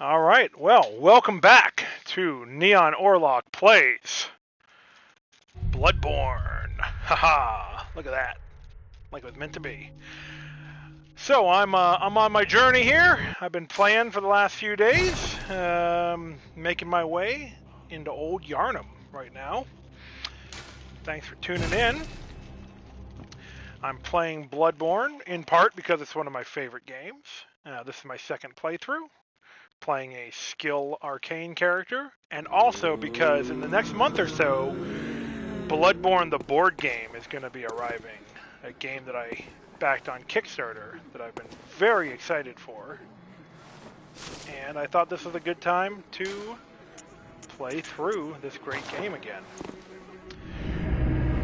Alright, well, welcome back to Neon Orlok Plays Bloodborne. Haha, look at that. Like it was meant to be. So, I'm on my journey here. I've been playing for the last few days, making my way into Old Yarnum right now. Thanks for tuning in. I'm playing Bloodborne, in part because it's one of my favorite games. This is my second playthrough, playing a skill arcane character, and also because in the next month or so, Bloodborne the board game is going to be arriving. A game that I backed on Kickstarter that I've been very excited for. And I thought this was a good time to play through this great game again.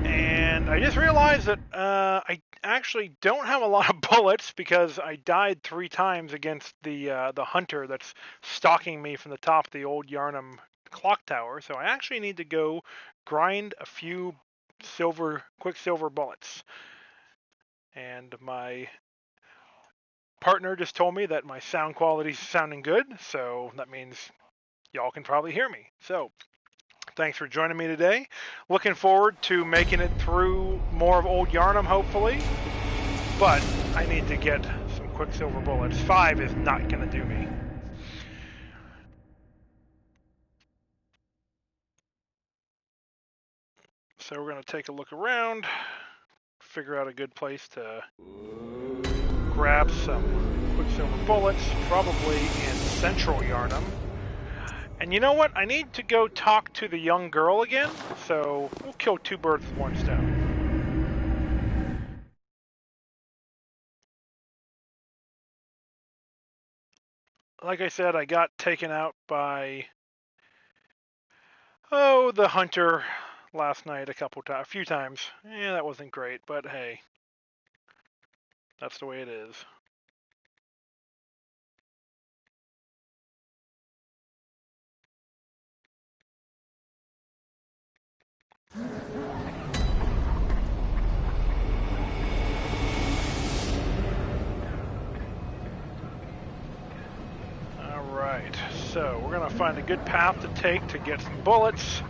And I just realized that I actually don't have a lot of bullets because I died 3 times against the hunter that's stalking me from the top of the Old Yarnum clock tower. So I actually need to go grind a few quicksilver bullets. And my partner just told me that my sound quality is sounding good, so that means y'all can probably hear me. So thanks for joining me today. Looking forward to making it through more of Old Yarnum, hopefully. But I need to get some quicksilver bullets. 5 is not going to do me. So we're going to take a look around, figure out a good place to grab some quicksilver bullets, probably in central Yarnum. And you know what? I need to go talk to the young girl again, so we'll kill 2 birds with 1 stone. Like I said, I got taken out by the hunter last night a few times. Yeah, that wasn't great, but hey, that's the way it is. Alright, so we're going to find a good path to take to get some bullets.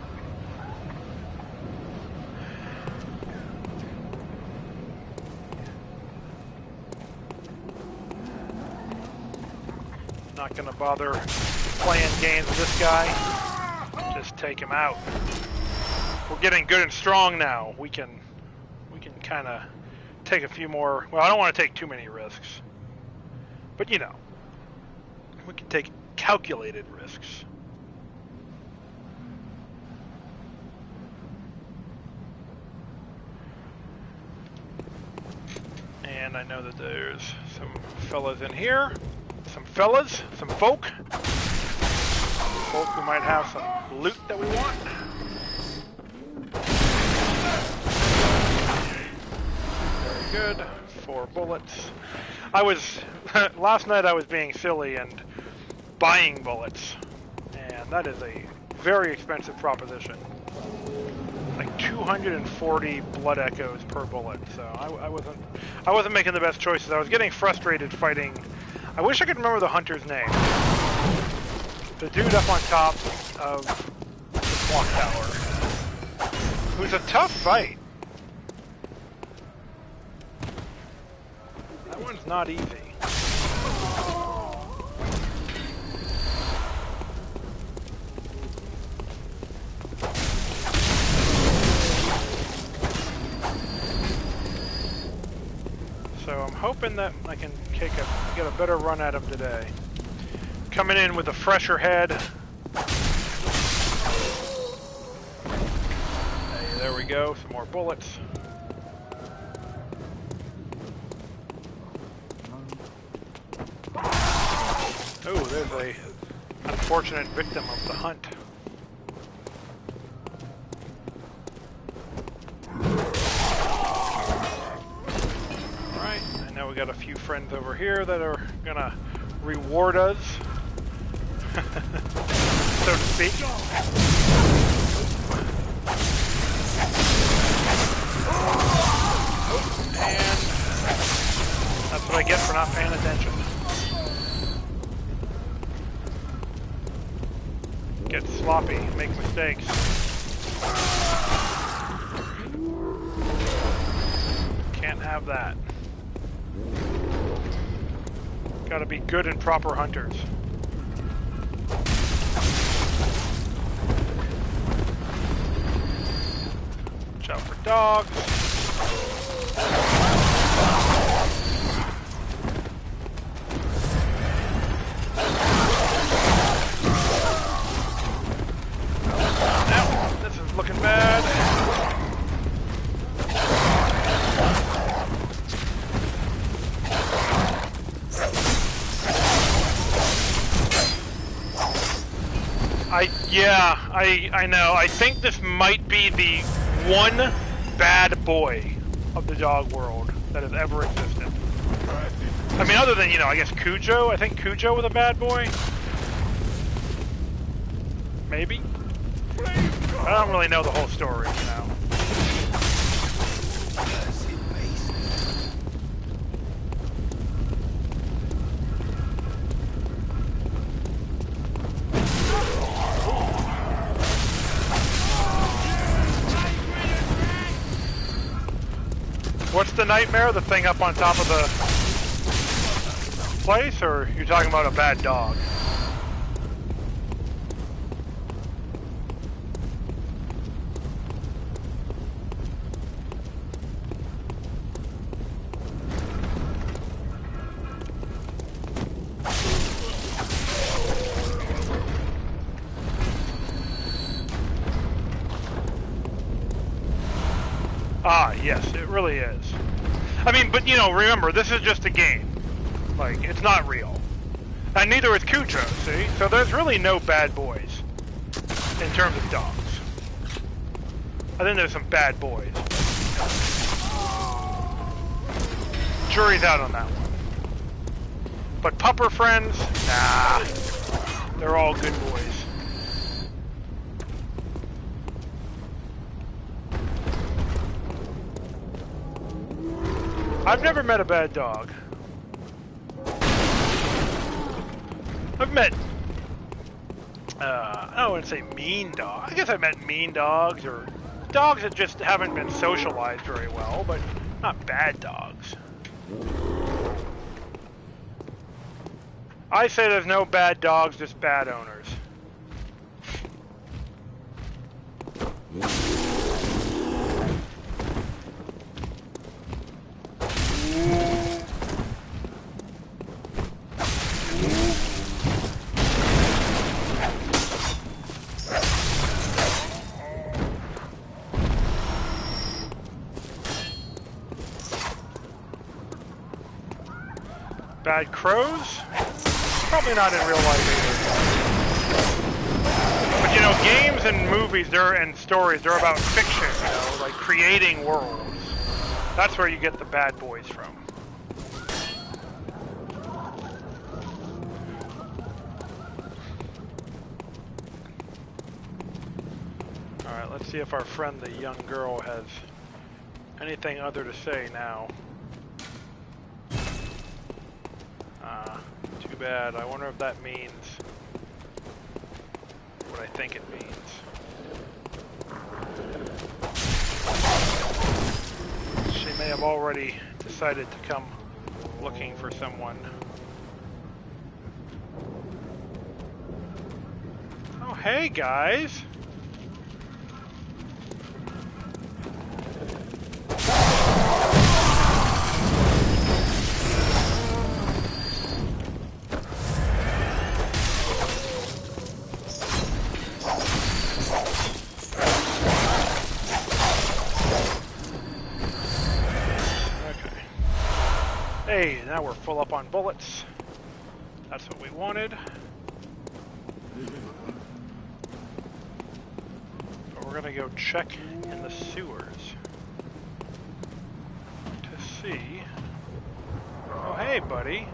Not going to bother playing games with this guy. Just take him out. We're getting good and strong now. We can kind of take a few more. Well, I don't want to take too many risks, but you know, we can take calculated risks. And I know that there's some fellas in here. Some folk who might have some loot that we want. Very good. 4 bullets. Last night I was being silly and buying bullets, and that is a very expensive proposition. Like 240 blood echoes per bullet, so I wasn't making the best choices. I was getting frustrated fighting. I wish I could remember the hunter's name. The dude up on top of the clock tower. Who's a tough fight. That one's not easy. So I'm hoping that I can get a better run at him today. Coming in with a fresher head. Hey, there we go, some more bullets. Oh, there's a unfortunate victim of the hunt. We got a few friends over here that are gonna reward us, so to speak. And that's what I get for not paying attention. get sloppy, make mistakes. Can't have that. Gotta be good and proper hunters. Watch out for dogs. Now, this is looking bad. I know. I think this might be the one bad boy of the dog world that has ever existed. I mean, other than, you know, I guess Cujo. I think Cujo was a bad boy. Maybe? I don't really know the whole story, you know. What's the nightmare? The thing up on top of the place? Or you're talking about a bad dog? Ah, yes, it really is. I mean, but you know, remember, this is just a game. Like, it's not real. And neither is Cujo, see? So there's really no bad boys in terms of dogs. I think there's some bad boys. Jury's out on that one. But pupper friends? Nah. They're all good boys. I've never met a bad dog. I've met, I wouldn't say mean dogs. I guess I've met mean dogs or dogs that just haven't been socialized very well, but not bad dogs. I say there's no bad dogs, just bad owners. Bad crows? Probably not in real life either. But you know, games and movies, and stories, they're about fiction, you know, like creating worlds. That's where you get the bad boys from. Alright, let's see if our friend, the young girl, has anything other to say now. Too bad. I wonder if that means what I think it means. She may have already decided to come looking for someone. Oh, hey guys! Hey, now we're full up on bullets. That's what we wanted. But we're gonna go check in the sewers to see. Oh, hey, buddy.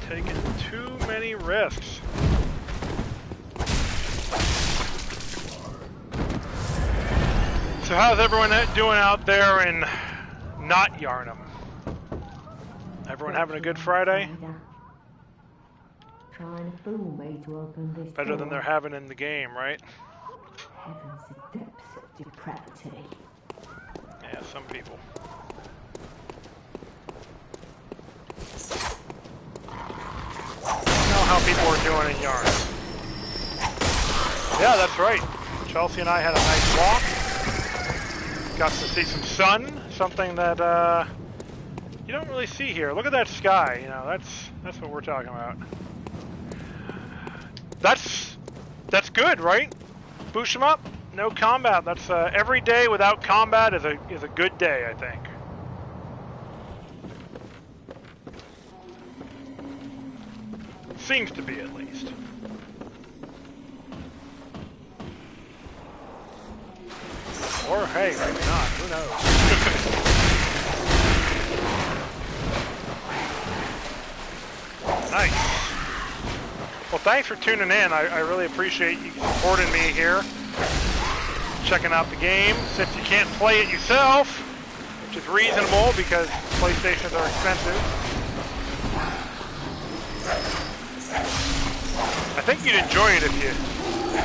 Taking too many risks. So how's everyone doing out there in not Yarnum? Everyone having a good Friday? Trying to fool me to open this Better than they're having in the game, right? Heavens, the depths of depravity. Yeah, some people. I don't know how people are doing in Yarnum. Yeah, that's right. Chelsea and I had a nice walk. Got to see some sun, something that you don't really see here. Look at that sky. You know, that's what we're talking about. That's good, right? Boost 'em up. No combat. That's every day without combat is a good day, I think. Seems to be, at least. Or hey, maybe not. Who knows? Nice. Well, thanks for tuning in. I really appreciate you supporting me here. Checking out the game. Since you can't play it yourself, which is reasonable because PlayStations are expensive. I think you'd enjoy it if you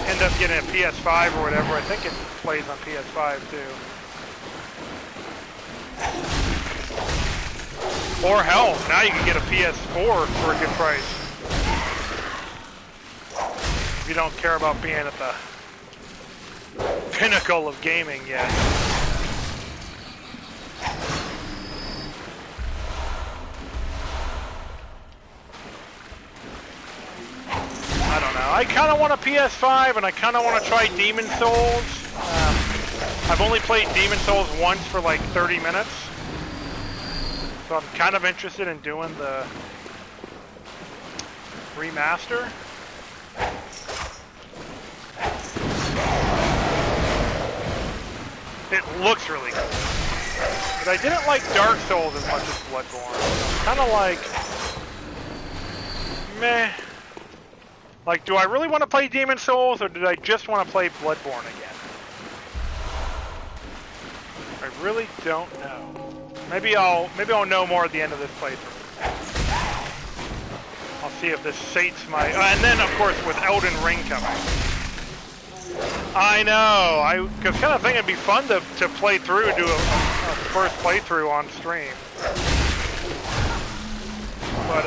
end up getting a PS5 or whatever. I think it plays on PS5 too. Or hell, now you can get a PS4 for a good price. If you don't care about being at the pinnacle of gaming yet. I don't know. I kind of want a PS5 and I kind of want to try Demon Souls. I've only played Demon Souls once for like 30 minutes. So I'm kind of interested in doing the remaster. It looks really cool. But I didn't like Dark Souls as much as Bloodborne. So kind of like, meh. Like, do I really want to play Demon Souls, or did I just want to play Bloodborne again? I really don't know. Maybe I'll know more at the end of this playthrough. I'll see if this sates my... and then, of course, with Elden Ring coming. I know. I was kind of thinking it'd be fun to play through, do a first playthrough on stream. But,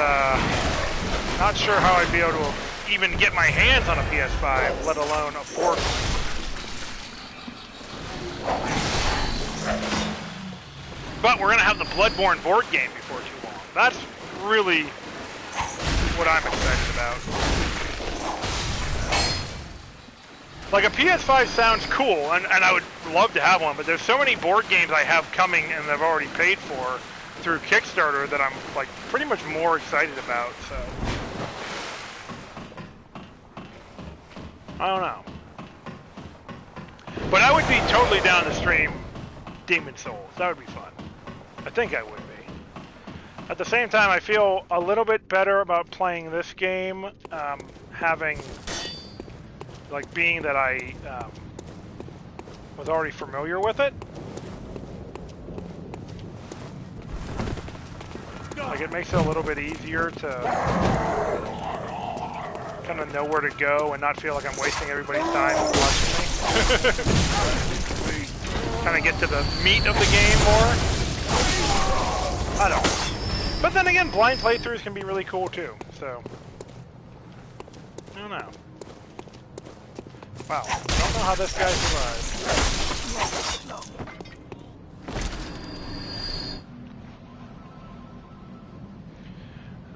not sure how I'd be able to even get my hands on a PS5, let alone afford one. But we're going to have the Bloodborne board game before too long. That's really what I'm excited about. Like, a PS5 sounds cool, and I would love to have one, but there's so many board games I have coming and I've already paid for through Kickstarter that I'm, like, pretty much more excited about, so... I don't know. But I would be totally down to stream Demon Souls. That would be fun. I think I would be. At the same time, I feel a little bit better about playing this game, having, like, being that I was already familiar with it. Like, it makes it a little bit easier to kind of know where to go and not feel like I'm wasting everybody's time watching me. Kind of get to the meat of the game more. I don't know. But then again, blind playthroughs can be really cool too, so... I don't know. Wow, I don't know how this guy survived.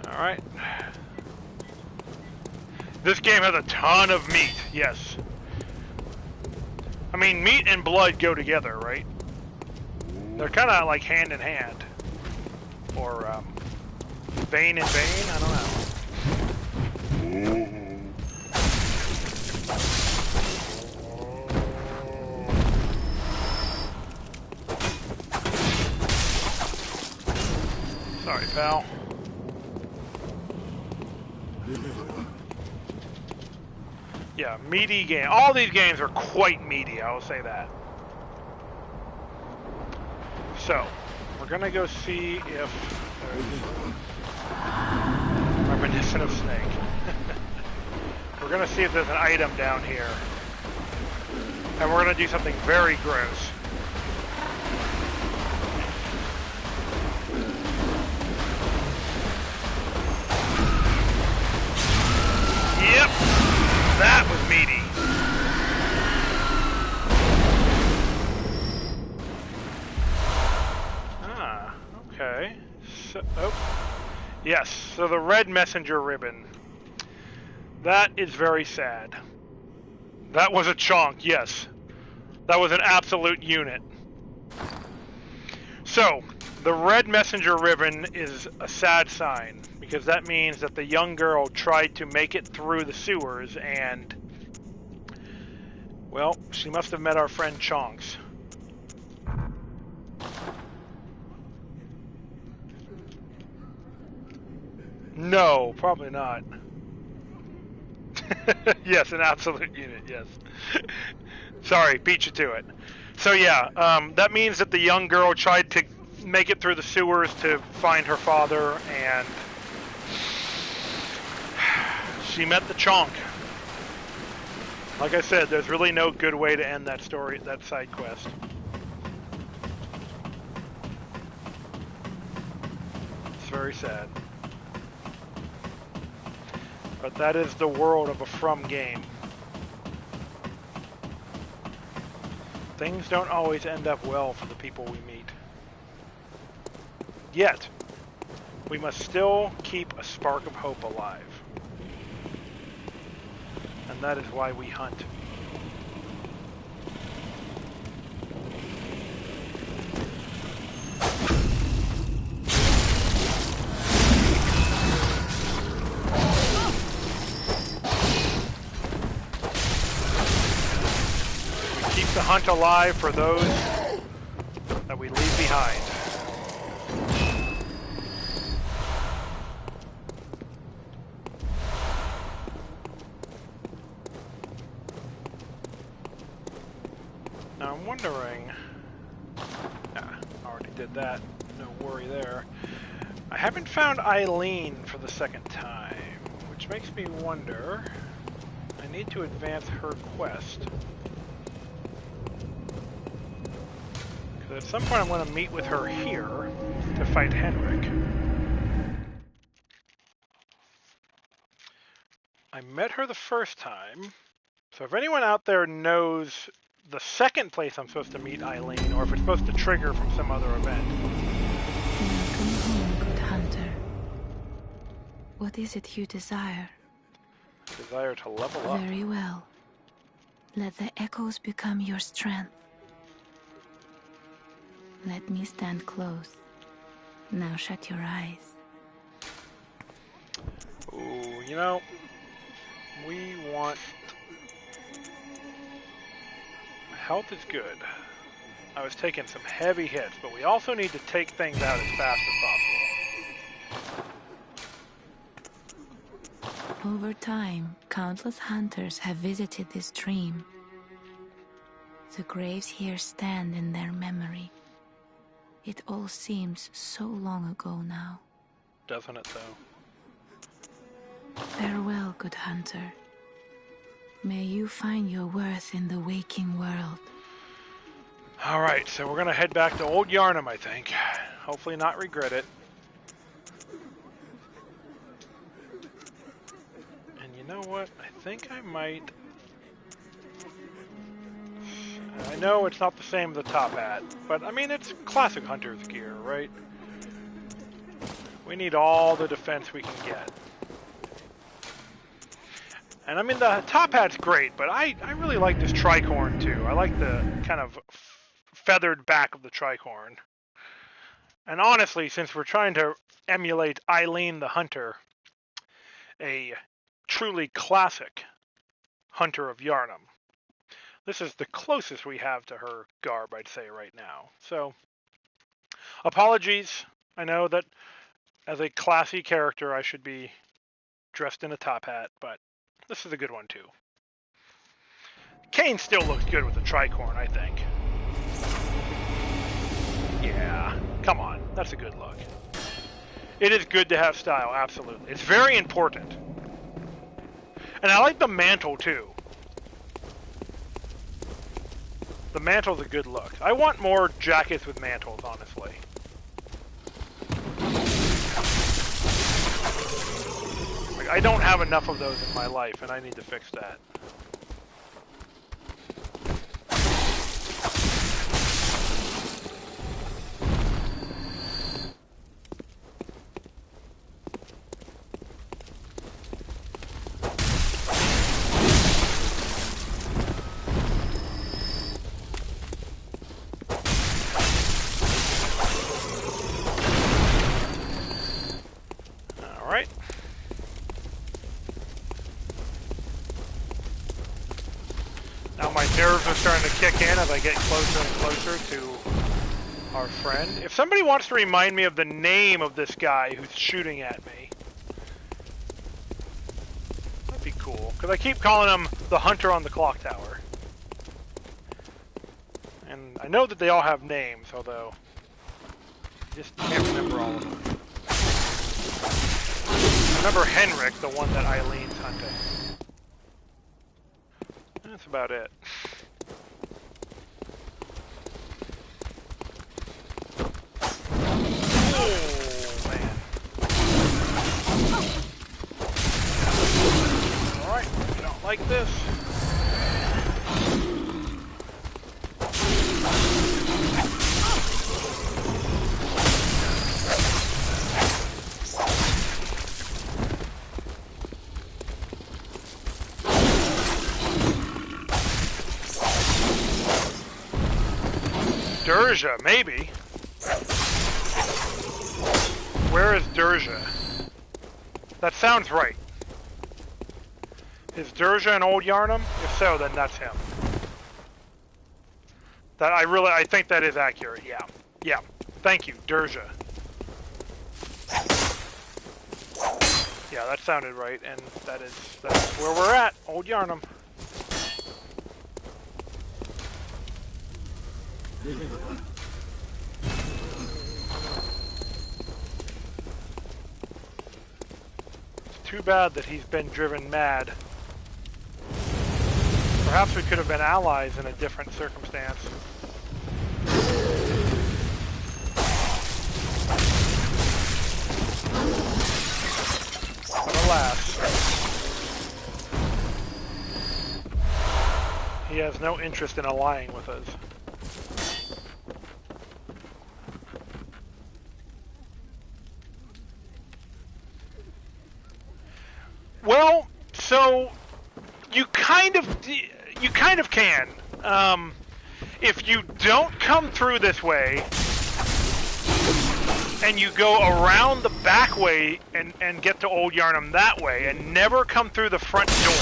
Alright. This game has a ton of meat, yes. I mean, meat and blood go together, right? They're kind of like hand in hand. Or, vein in vein? I don't know. Sorry, pal. Yeah, meaty game. All these games are quite meaty, I will say that. So, we're gonna go see if there's reminiscent of Snake. We're gonna see if there's an item down here. And we're gonna do something very gross. Yep, that was meaty. Ah, okay. So, yes, so the red messenger ribbon. That is very sad. That was a chonk, yes. That was an absolute unit. So, the red messenger ribbon is a sad sign, because that means that the young girl tried to make it through the sewers and, well, she must have met our friend Chonks. No, probably not. Yes, an absolute unit, yes. Sorry, beat you to it. So yeah, that means that the young girl tried to make it through the sewers to find her father, and she met the chonk. Like I said, there's really no good way to end that story, that side quest. It's very sad. But that is the world of a From game. Things don't always end up well for the people we meet. Yet, we must still keep a spark of hope alive. And that is why we hunt. The hunt alive for those that we leave behind. Now I'm wondering, already did that, no worry there. I haven't found Eileen for the second time, which makes me wonder, I need to advance her quest. At some point I'm going to meet with her here to fight Henrik. I met her the first time, so if anyone out there knows the second place I'm supposed to meet Eileen, or if it's supposed to trigger from some other event. Welcome home, good hunter. What is it you desire? I desire to level up. Very well. Let the echoes become your strength. Let me stand close. Now shut your eyes. Ooh, you know, we want... Health is good. I was taking some heavy hits, but we also need to take things out as fast as possible. Over time, countless hunters have visited this stream. The graves here stand in their memory. It all seems so long ago now. Doesn't it, though? Farewell, good hunter. May you find your worth in the waking world. Alright, so we're gonna head back to Old Yarnum, I think. Hopefully not regret it. And you know what? I think I might... I know it's not the same as the top hat, but I mean, it's classic hunter's gear, right? We need all the defense we can get. And I mean, the top hat's great, but I really like this tricorn too. I like the kind of feathered back of the tricorn. And honestly, since we're trying to emulate Eileen the Hunter, a truly classic hunter of Yarnum, this is the closest we have to her garb, I'd say, right now. So, apologies. I know that as a classy character, I should be dressed in a top hat, but this is a good one, too. Kane still looks good with the tricorn, I think. Yeah, come on. That's a good look. It is good to have style, absolutely. It's very important. And I like the mantle, too. The mantle's a good look. I want more jackets with mantles, honestly. Like, I don't have enough of those in my life, and I need to fix that. Nerves are starting to kick in as I get closer and closer to our friend. If somebody wants to remind me of the name of this guy who's shooting at me, that'd be cool. Because I keep calling him the hunter on the clock tower. And I know that they all have names, although I just can't remember all of them. I remember Henrik, the one that Eileen's hunting. That's about it. Oh, man. Alright, we don't like this. Durja, maybe. Where is Durja? That sounds right. Is Durja an old Yarnum? If so, then that's him. That I think that is accurate. Yeah, yeah. Thank you, Durja. Yeah, that sounded right, and that's where we're at, old Yarnum. It's too bad that he's been driven mad. Perhaps we could have been allies in a different circumstance. But alas, he has no interest in allying with us. Well, so you kind of can. If you don't come through this way and you go around the back way and get to Old Yarnum that way and never come through the front door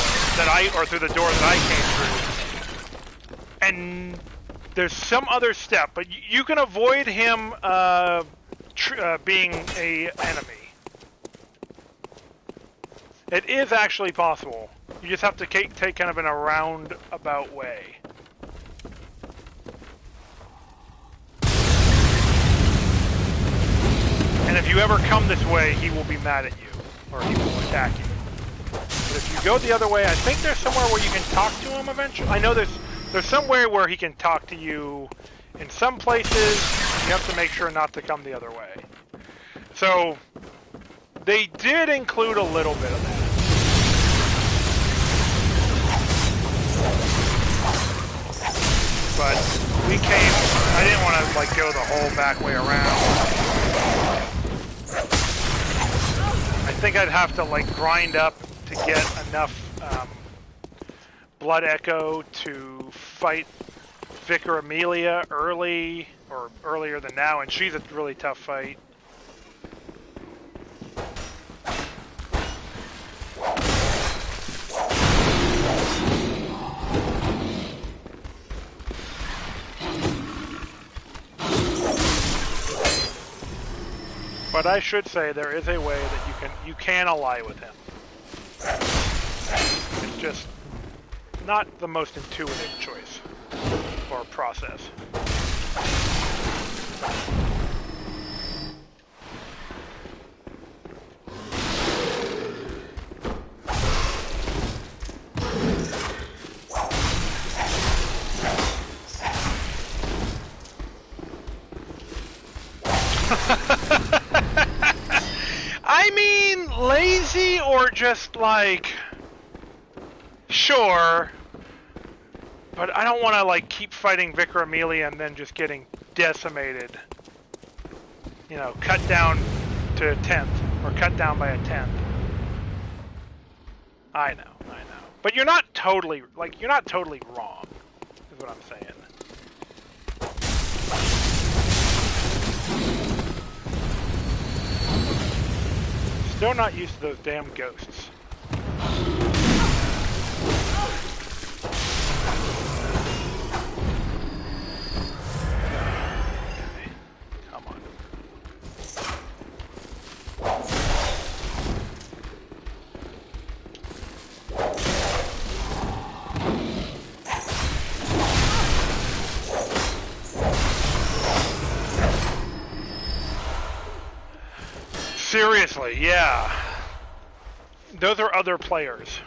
or through the door that I came through, and there's some other step, but you can avoid him being an enemy. It is actually possible. You just have to take kind of an roundabout way. And if you ever come this way, he will be mad at you, or he will attack you. But if you go the other way, I think there's somewhere where you can talk to him eventually. I know there's somewhere where he can talk to you. In some places, you have to make sure not to come the other way. So they did include a little bit of that. But I didn't want to like go the whole back way around. I think I'd have to like grind up to get enough blood echo to fight Vicar Amelia earlier than now, and she's a really tough fight. But I should say there is a way that you can ally with him. It's just not the most intuitive choice or process. I mean, lazy or just like, sure, but I don't want to like keep fighting Vicar Amelia and then just getting decimated. You know, cut down to a 10th, or cut down by a 10th. I know. But you're not totally, like, you're not totally wrong, is what I'm saying. Still not used to those damn ghosts. Okay. Come on. Seriously, yeah. Those are other players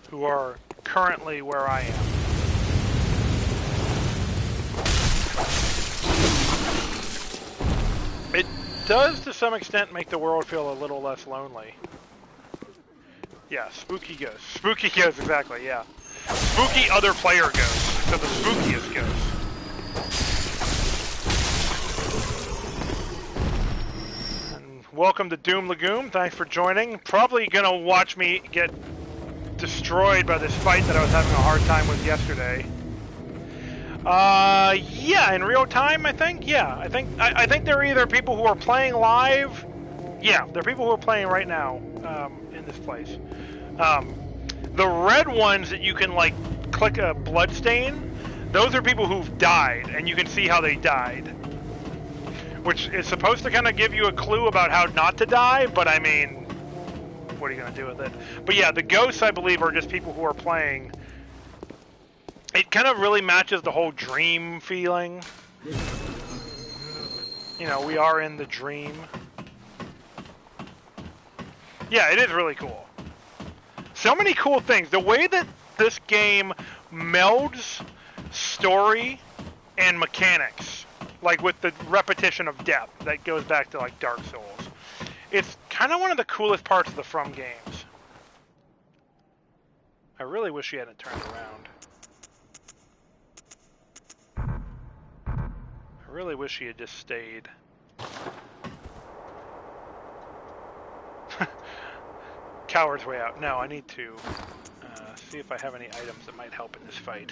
who are currently where I am. It does, to some extent, make the world feel a little less lonely. Yeah, spooky ghosts. Spooky ghosts, exactly, yeah. Spooky other player ghosts. So the spookiest ghosts. Welcome to Doom Lagoon. Thanks for joining. Probably gonna watch me get destroyed by this fight that I was having a hard time with yesterday. Yeah, in real time, I think. Yeah, I think there are either people who are playing live. Yeah, there are people who are playing right now in this place. The red ones that you can like click a blood stain, those are people who've died, and you can see how they died. Which is supposed to kind of give you a clue about how not to die, but I mean, what are you going to do with it? But yeah, the ghosts, I believe, are just people who are playing. It kind of really matches the whole dream feeling. You know, we are in the dream. Yeah, it is really cool. So many cool things. The way that this game melds story and mechanics, like with the repetition of death that goes back to like Dark Souls. It's kind of one of the coolest parts of the From games. I really wish he hadn't turned around. I really wish he had just stayed. Coward's way out. No, I need to see if I have any items that might help in this fight.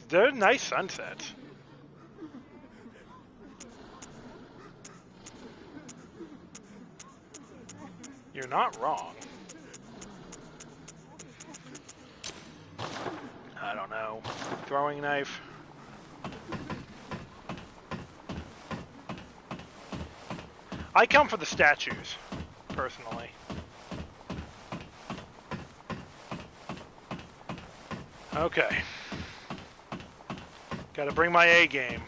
They're nice sunsets. You're not wrong. I don't know. Throwing knife. I come for the statues, personally. Okay. Gotta bring my A game.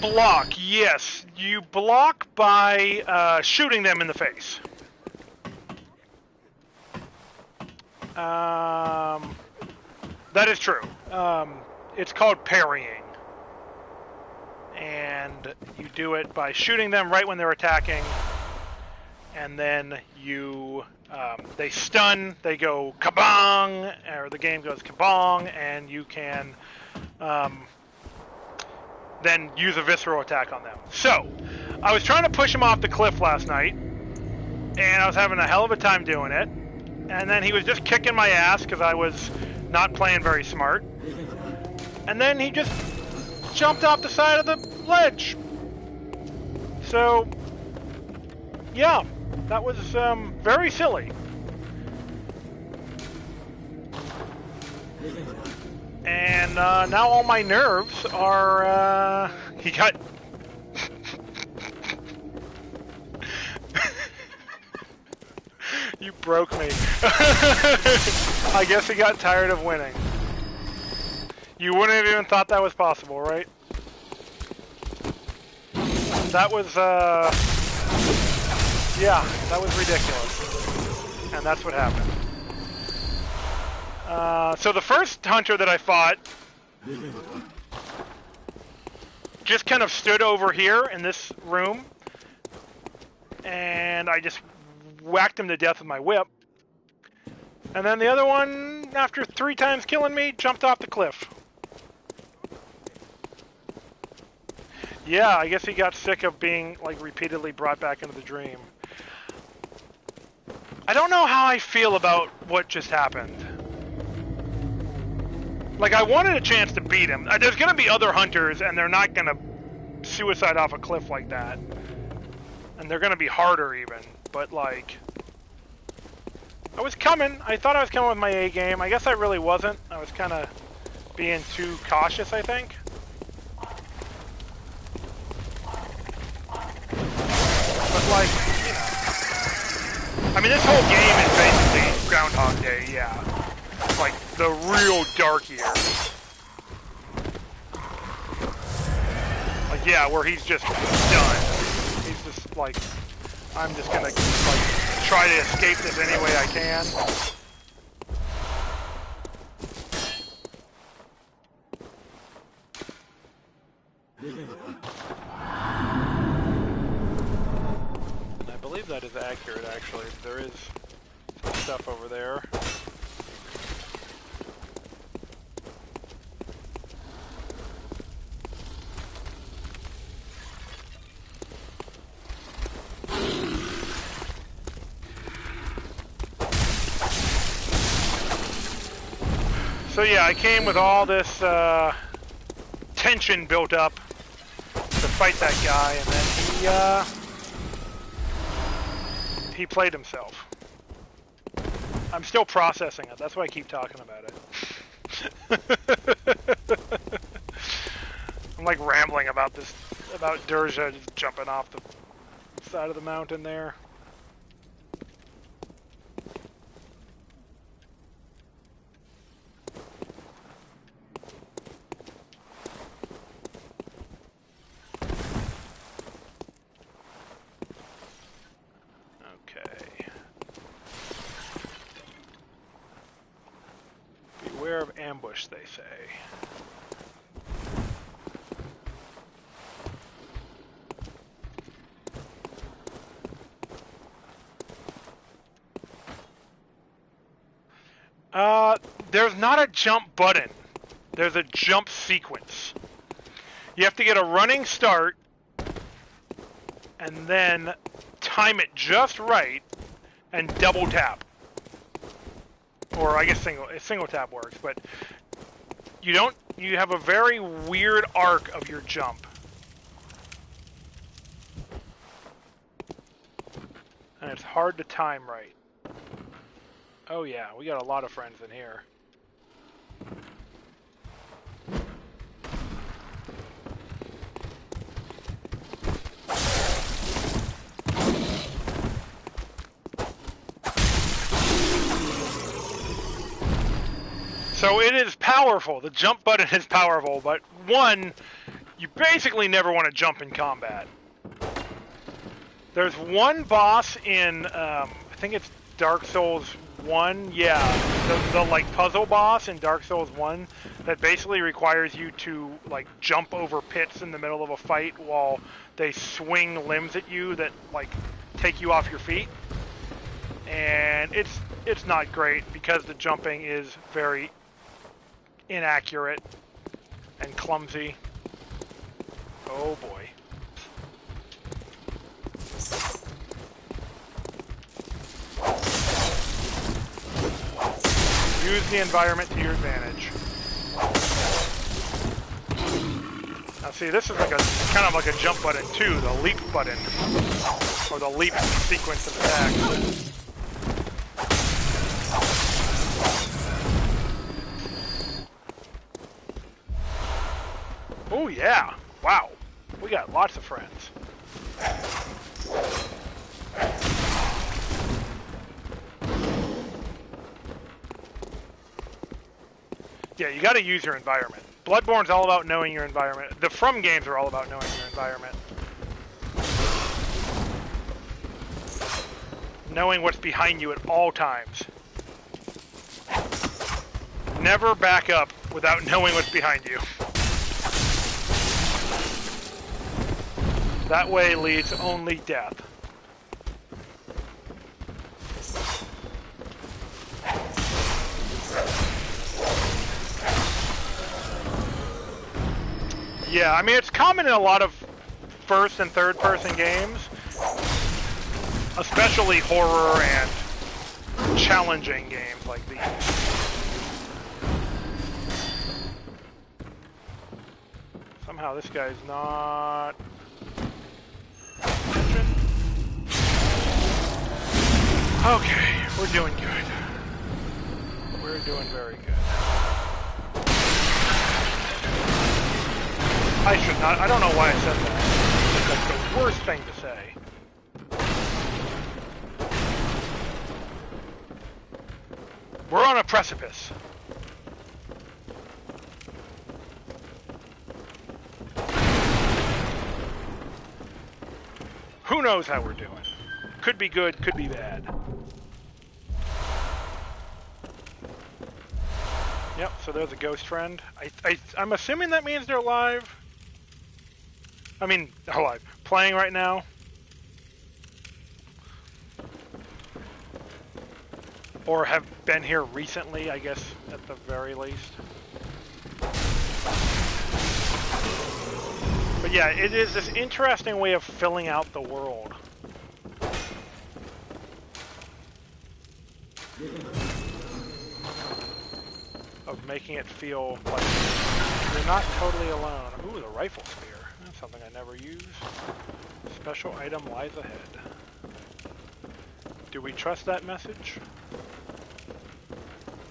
block, yes. You block by shooting them in the face. That is true. It's called parrying. And you do it by shooting them right when they're attacking. And then you, they stun, they go kabong, or the game goes kabong, and you can then use a visceral attack on them. So, I was trying to push him off the cliff last night, and I was having a hell of a time doing it. And then he was just kicking my ass because I was not playing very smart. And then he just jumped off the side of the ledge. So, yeah, that was very silly. And now all my nerves are, he got... You broke me. I guess he got tired of winning. You wouldn't have even thought that was possible, right? That was, yeah, that was ridiculous. And that's what happened. So the first hunter that I fought just kind of stood over here in this room, and I just whacked him to death with my whip. And then the other one, after 3 times killing me, jumped off the cliff. Yeah, I guess he got sick of being, like, repeatedly brought back into the dream. I don't know how I feel about what just happened. Like, I wanted a chance to beat him. There's gonna be other hunters, and they're not gonna suicide off a cliff like that. And they're gonna be harder, even. But, like... I was coming. I thought I was coming with my A game. I guess I really wasn't. I was kind of being too cautious, I think. But, like, you know... I mean, this whole game is basically Groundhog Day, yeah. Like, the real dark years. Like, yeah, where he's just done. He's just, like... I'm just gonna, like... try to escape this any way I can. And I believe that is accurate, actually. There is some stuff over there. So yeah, I came with all this tension built up to fight that guy, and then he played himself. I'm still processing it. That's why I keep talking about it. I'm like rambling about this, about Durja just jumping off the side of the mountain there. Beware of ambush, they say. There's not a jump button. There's a jump sequence. You have to get a running start and then time it just right and double tap. Or I guess single tap works, but you have a very weird arc of your jump. And it's hard to time right. Oh yeah, we got a lot of friends in here. So it is powerful. The jump button is powerful, but one, you basically never want to jump in combat. There's one boss in, I think it's Dark Souls 1, yeah, the like puzzle boss in Dark Souls 1 that basically requires you to like jump over pits in the middle of a fight while they swing limbs at you that like take you off your feet. And it's not great because the jumping is very inaccurate and clumsy. Oh boy. Use the environment to your advantage. Now see, this is like a kind of like a jump button too, the leap button, or the leap sequence of attacks. Oh yeah! Wow, we got lots of friends. Yeah, you got to use your environment. Bloodborne's all about knowing your environment. The From games are all about knowing your environment. Knowing what's behind you at all times. Never back up without knowing what's behind you. That way leads only death. Yeah, I mean, it's common in a lot of first and third person games, especially horror and challenging games like these. Somehow this guy's not... Okay, we're doing good. We're doing very good. I should not. I don't know why I said that. That's the worst thing to say. We're on a precipice. Who knows how we're doing? Could be good, could be bad. Yep, so there's a ghost friend. I'm assuming that means they're alive. I mean, alive. Playing right now. Or have been here recently, I guess, at the very least. But yeah, it is this interesting way of filling out the world. Of making it feel like you're not totally alone. Ooh, the rifle spear. That's something I never use. Special item lies ahead. Do we trust that message?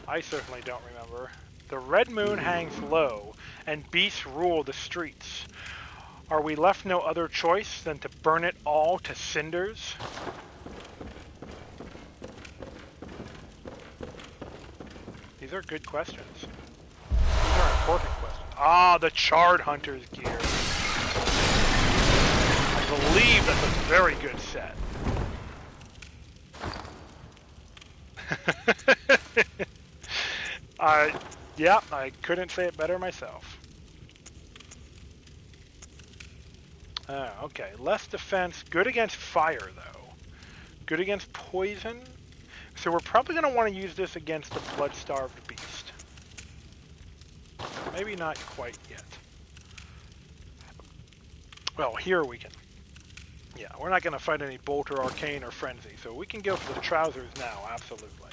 I certainly don't remember. The red moon hangs low, and beasts rule the streets. Are we left no other choice than to burn it all to cinders? These are good questions. These are important questions. Ah, the Charred Hunter's gear. I believe that's a very good set. Yeah, I couldn't say it better myself. Okay, less defense. Good against fire, though. Good against poison. So we're probably going to want to use this against the blood-starved beast. Maybe not quite yet. Well, here we can. Yeah, we're not going to fight any Bolt or Arcane or Frenzy, so we can go for the trousers now, absolutely.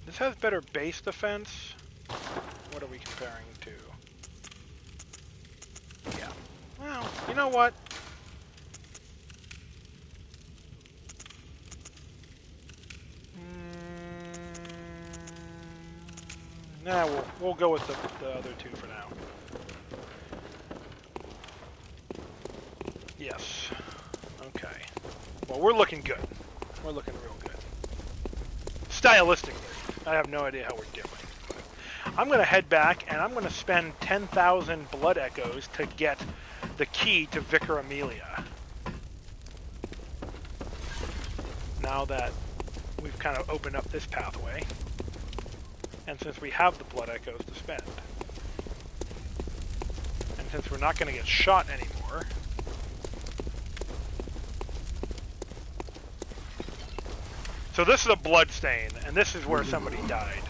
This has better base defense. What are we comparing to? Yeah. Well, you know what? Nah, we'll go with the other two for now. Yes. Okay. Well, we're looking good. We're looking real good. Stylistically, I have no idea how we're doing. I'm going to head back and I'm going to spend 10,000 blood echoes to get the key to Vicar Amelia. Now that we've kind of opened up this pathway, and since we have the blood echoes to spend, and since we're not going to get shot anymore, so this is a blood stain, and this is where somebody died.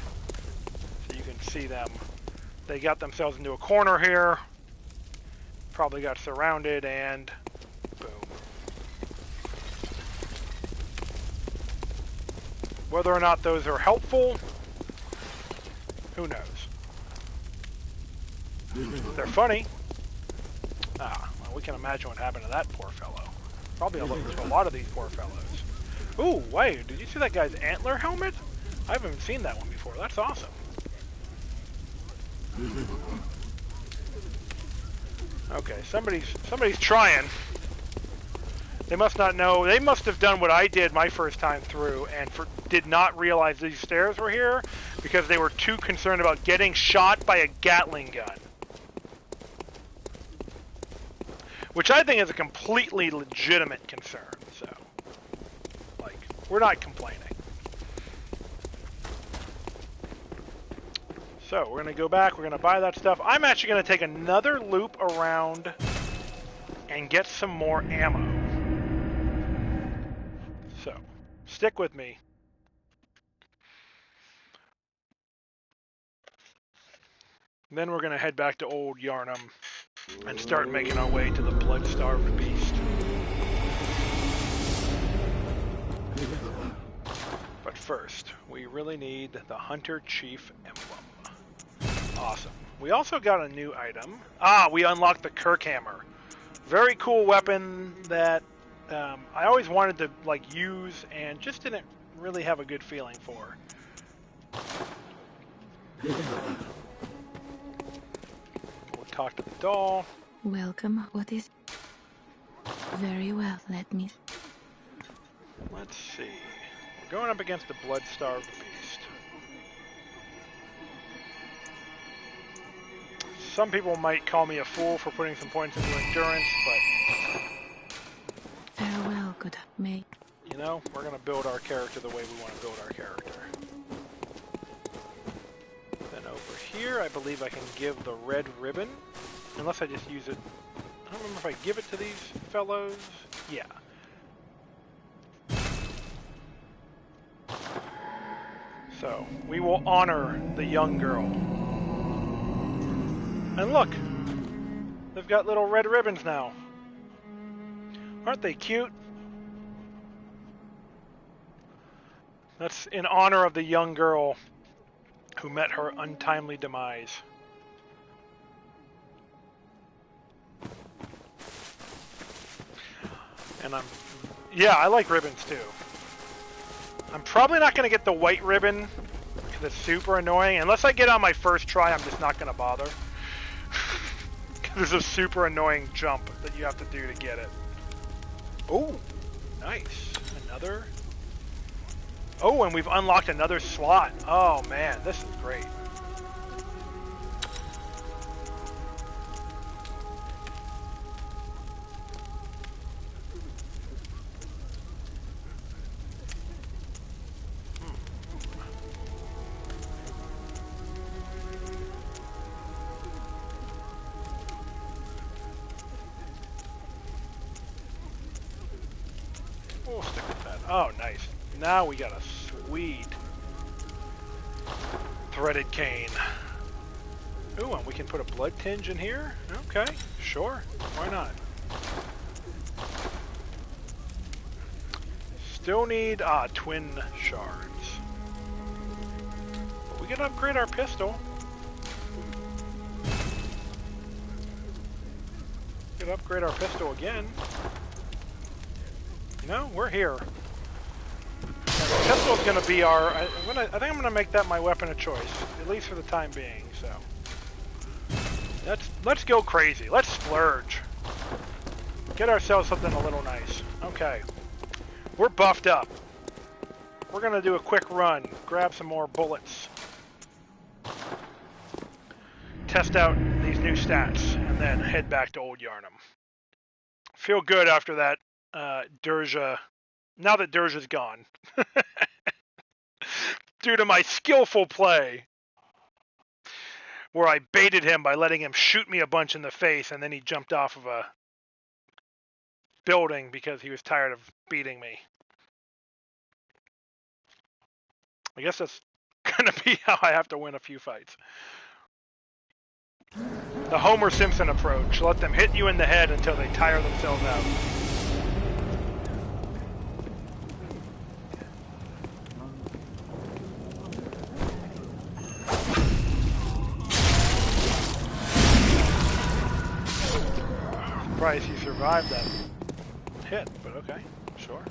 So you can see them. They got themselves into a corner here, probably got surrounded, and boom. Whether or not those are helpful, who knows? They're funny. Well, we can imagine what happened to that poor fellow. Probably to a lot of these poor fellows. Ooh, wait, did you see that guy's antler helmet? I haven't seen that one before. That's awesome. Okay, somebody's trying. They must not know. They must have done what I did my first time through and did not realize these stairs were here because they were too concerned about getting shot by a Gatling gun. Which I think is a completely legitimate concern, so, like, we're not complaining. So, we're going to go back, we're going to buy that stuff. I'm actually going to take another loop around and get some more ammo. So, stick with me. Then we're going to head back to Old Yarnum and start making our way to the blood-starved beast. But first, we really need the Hunter Chief Emblem. Awesome. We also got a new item. We unlocked the Kirkhammer. Very cool weapon that I always wanted to like use and just didn't really have a good feeling for. We'll talk to the doll. Welcome. What is... Very well, let me... Let's see. We're going up against the blood-starved beast. Some people might call me a fool for putting some points into endurance, but... Farewell, good mate. You know, we're going to build our character the way we want to build our character. Then over here, I believe I can give the red ribbon. Unless I just use it. I don't remember if I give it to these fellows. Yeah. So, we will honor the young girl. And look! They've got little red ribbons now. Aren't they cute? That's in honor of the young girl who met her untimely demise. And yeah, I like ribbons too. I'm probably not going to get the white ribbon because it's super annoying. Unless I get on my first try, I'm just not going to bother. There's a super annoying jump that you have to do to get it. Oh, nice. Another. Oh, and we've unlocked another slot. Oh man, this is great. We'll stick with that. Oh, nice. Now we got a sweet threaded cane. Ooh, and we can put a blood tinge in here? Okay, sure. Why not? Still need, twin shards. But we can upgrade our pistol. We can upgrade our pistol again. No, we're here. The pistol's gonna be our... I think I'm gonna make that my weapon of choice, at least for the time being. So, let's go crazy. Let's splurge. Get ourselves something a little nice. Okay, we're buffed up. We're gonna do a quick run, grab some more bullets. test out these new stats, and then head back to Old Yarnum. Feel good after that Durja. Now that Durja's gone. Due to my skillful play, where I baited him by letting him shoot me a bunch in the face, and then he jumped off of a building because he was tired of beating me. I guess that's gonna be how I have to win a few fights. The Homer Simpson approach. Let them hit you in the head until they tire themselves out. Surprised you survived that hit, but okay, sure.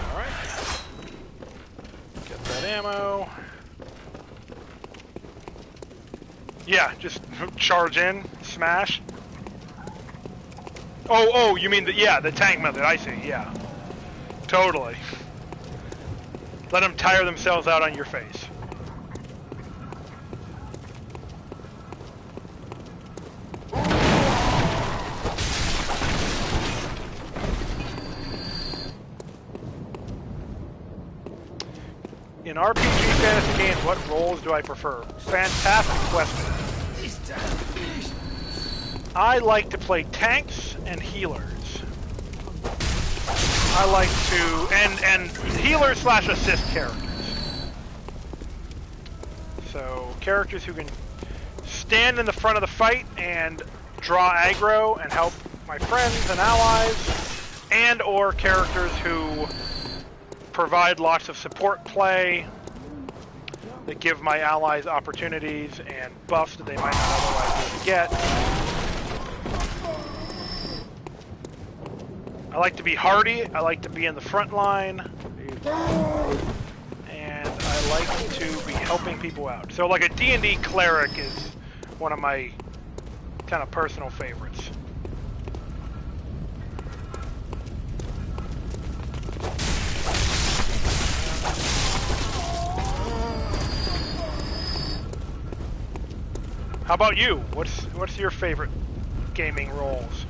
Alright. Get that ammo. Yeah, just charge in, smash. Oh, you mean the tank method, I see, yeah. Totally. Let them tire themselves out on your face. In RPG fantasy games, what roles do I prefer? Fantastic question. I like to play tanks and healers. I like to and healer / assist characters. So characters who can stand in the front of the fight and draw aggro and help my friends and allies, and or characters who provide lots of support play that give my allies opportunities and buffs that they might not otherwise be able to get. I like to be hardy, I like to be in the front line, and I like to be helping people out. So like a D&D cleric is one of my kind of personal favorites. How about you? What's your favorite gaming roles?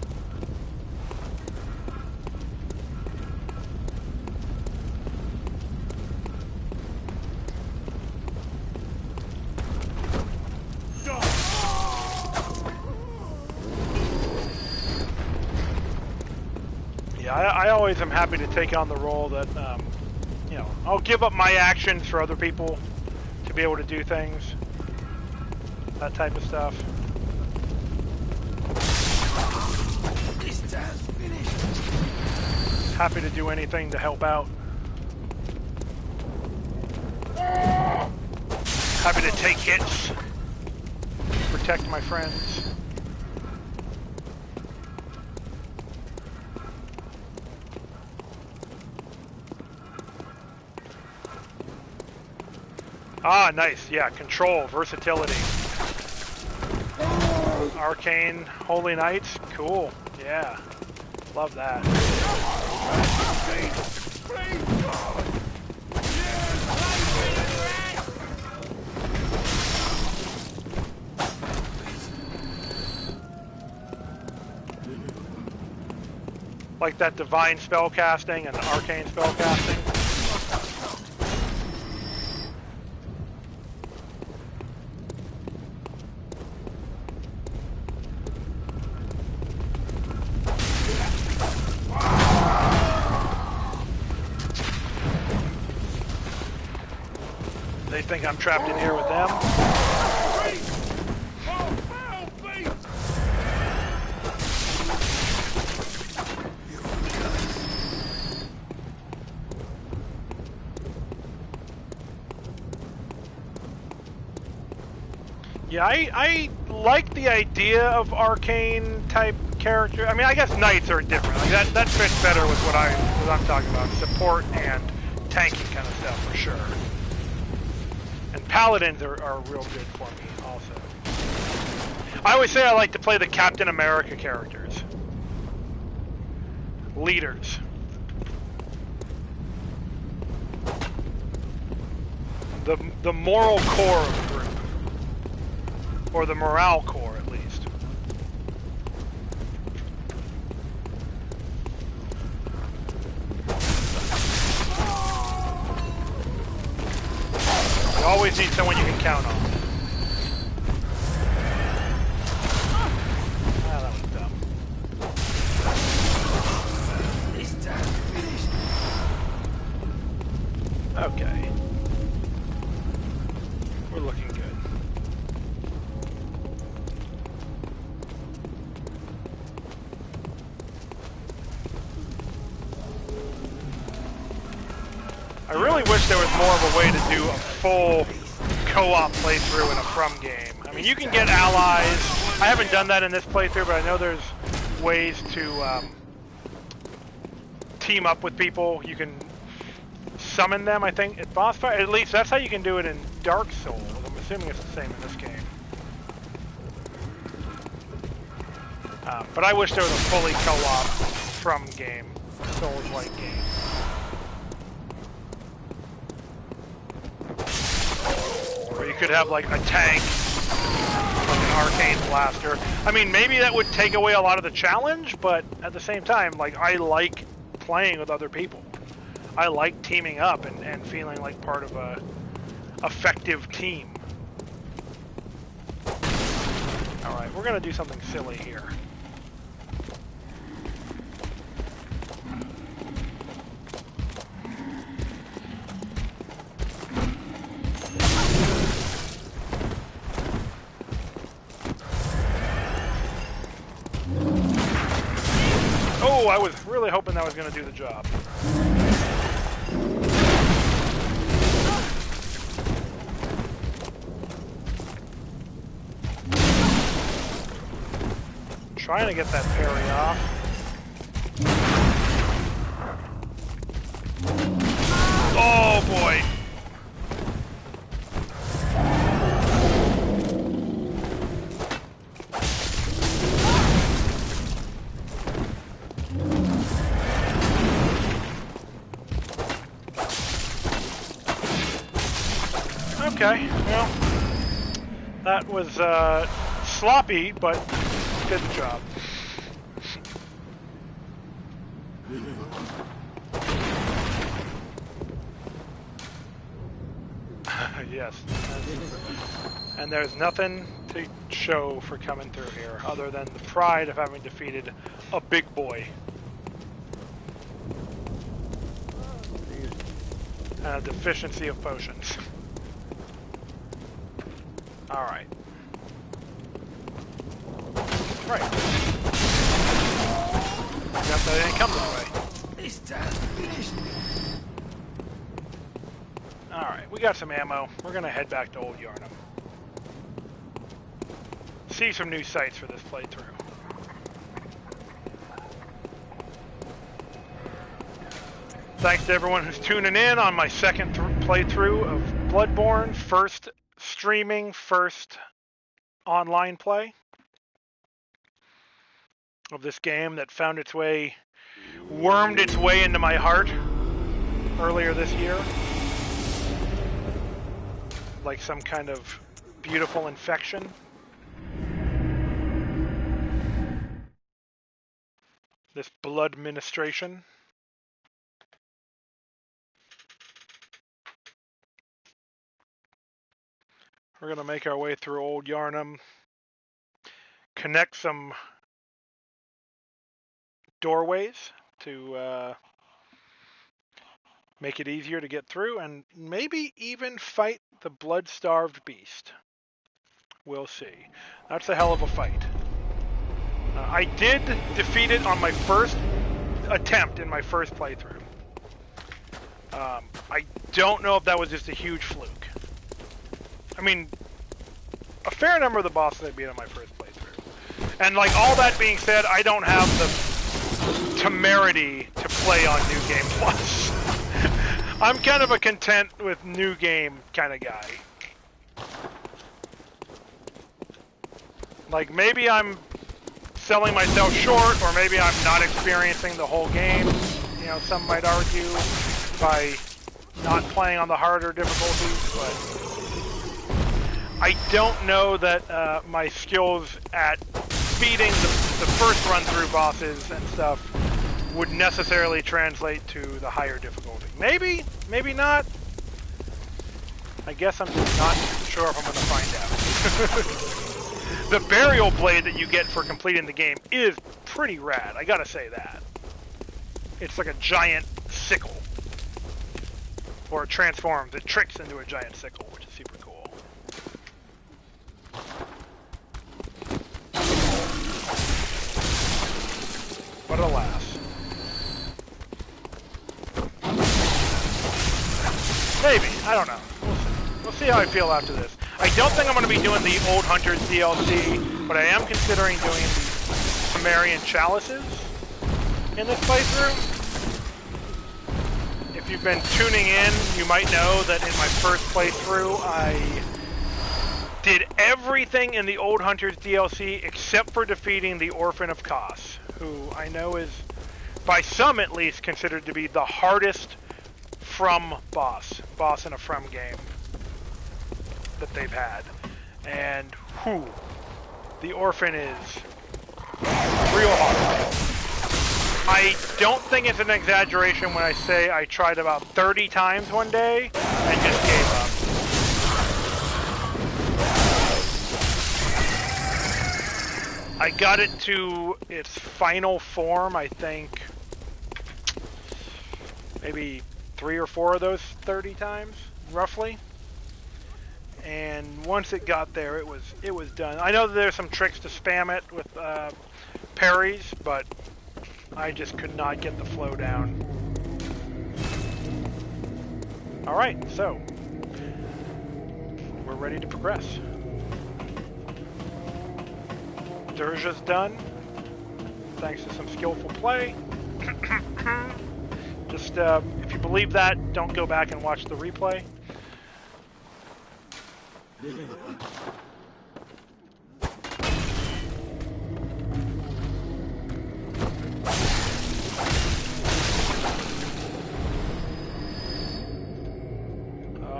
Yeah, I always am happy to take on the role that, you know, I'll give up my actions for other people to be able to do things. That type of stuff. Happy to do anything to help out. Happy to take hits. Protect my friends. Ah, nice. Yeah, control, versatility. Arcane Holy Knights, cool. Yeah, love that. Like that divine spellcasting and arcane spellcasting. They think I'm trapped in here with them. Yeah, I like the idea of arcane type character. I mean, I guess knights are different. Like that fits better with what I'm talking about, support and tanking kind of stuff for sure. And paladins are real good for me also. I always say I like to play the Captain America characters. Leaders. The moral core of the group. Or the morale core, at least. You always need someone you can count on. Ah, that was dumb. Okay. We're looking good. I really wish there was more of a way to do a full co-op playthrough in a From game. I mean, you can get allies. I haven't done that in this playthrough, but I know there's ways to team up with people. You can summon them, I think, at boss fight. At least that's how you can do it in Dark Souls. I'm assuming it's the same in this game. But I wish there was a fully co-op From game, Souls-like game. Or you could have like a tank, like an arcane blaster. I mean, maybe that would take away a lot of the challenge, but at the same time, like, I like playing with other people. I like teaming up and feeling like part of a effective team. Alright, we're gonna do something silly here. Oh, I was really hoping that was going to do the job. Trying to get that parry off. Oh boy! Okay, well, that was sloppy, but did the job. Yes. And there's nothing to show for coming through here, other than the pride of having defeated a big boy. And a deficiency of potions. Alright. Right. Guess I didn't come this way. Alright, we got some ammo. We're gonna head back to Old Yarnum. See some new sights for this playthrough. Thanks to everyone who's tuning in on my second playthrough of Bloodborne. First streaming, first online play of this game that found its way, wormed its way into my heart earlier this year. Like some kind of beautiful infection. This blood ministration. We're going to make our way through Old Yarnum, connect some doorways to make it easier to get through, and maybe even fight the blood-starved beast. We'll see. That's a hell of a fight. I did defeat it on my first attempt in my first playthrough. I don't know if that was just a huge fluke. I mean, a fair number of the bosses I beat on my first playthrough. And like, all that being said, I don't have the temerity to play on New Game Plus. I'm kind of a content with New Game kind of guy. Like, maybe I'm selling myself short, or maybe I'm not experiencing the whole game. You know, some might argue by not playing on the harder difficulties, but I don't know that my skills at beating the first run-through bosses and stuff would necessarily translate to the higher difficulty. Maybe, maybe not. I guess I'm just not sure if I'm going to find out. The burial blade that you get for completing the game is pretty rad, I gotta say that. It's like a giant sickle. Or it transforms, it tricks into a giant sickle, which is super cool. But alas. Maybe, I don't know. We'll see. We'll see how I feel after this. I don't think I'm going to be doing the Old Hunters DLC, but I am considering doing the Sumerian Chalices in this playthrough. If you've been tuning in, you might know that in my first playthrough, I did everything in the Old Hunters DLC except for defeating the Orphan of Kos, who I know is, by some at least, considered to be the hardest From boss in a From game that they've had. And, whew, the Orphan is real hard. I don't think it's an exaggeration when I say I tried about 30 times one day and just gave up. I got it to its final form, I think, maybe 3 or 4 of those 30 times, roughly. And once it got there, it was done. I know that there's some tricks to spam it with parries, but I just could not get the flow down. Alright, so we're ready to progress. Durja's done, thanks to some skillful play. Just, if you believe that, don't go back and watch the replay.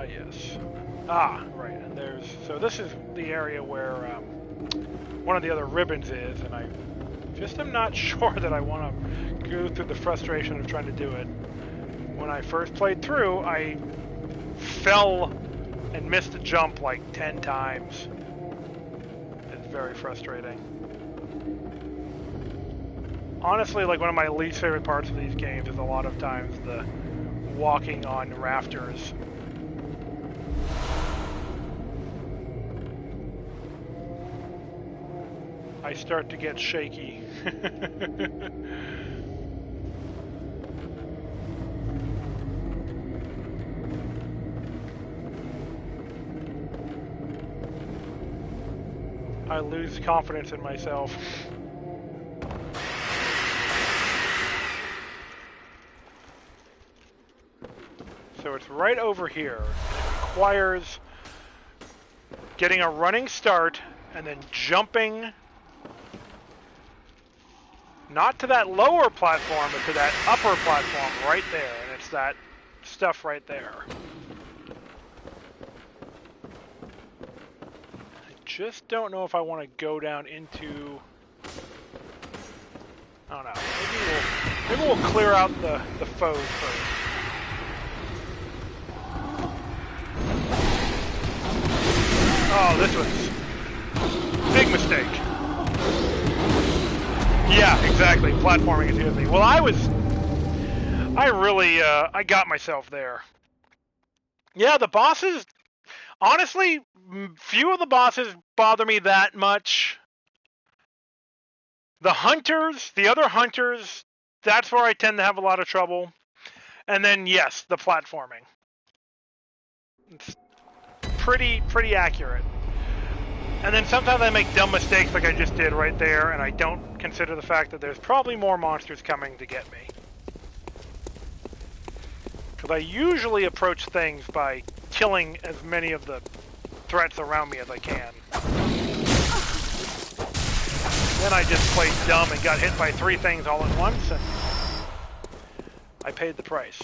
Yes. Ah, right, and there's, so this is the area where one of the other ribbons is, and I just am not sure that I want to go through the frustration of trying to do it. When I first played through, I fell and missed a jump like 10 times. It's very frustrating. Honestly, like one of my least favorite parts of these games is a lot of times the walking on rafters. I start to get shaky. I lose confidence in myself. So it's right over here. It requires getting a running start and then jumping not to that lower platform, but to that upper platform right there. And it's that stuff right there. I just don't know if I want to go down into... I don't know. Maybe we'll clear out the foes first. Oh, this was big mistake. Yeah, exactly. Platforming is the other thing. Well, I got myself there. Yeah, the bosses, honestly, few of the bosses bother me that much. The hunters, the other hunters, that's where I tend to have a lot of trouble. And then, yes, the platforming. It's pretty accurate. And then sometimes I make dumb mistakes like I just did right there, and I don't consider the fact that there's probably more monsters coming to get me. Because I usually approach things by killing as many of the threats around me as I can. Then I just played dumb and got hit by 3 things all at once, and I paid the price.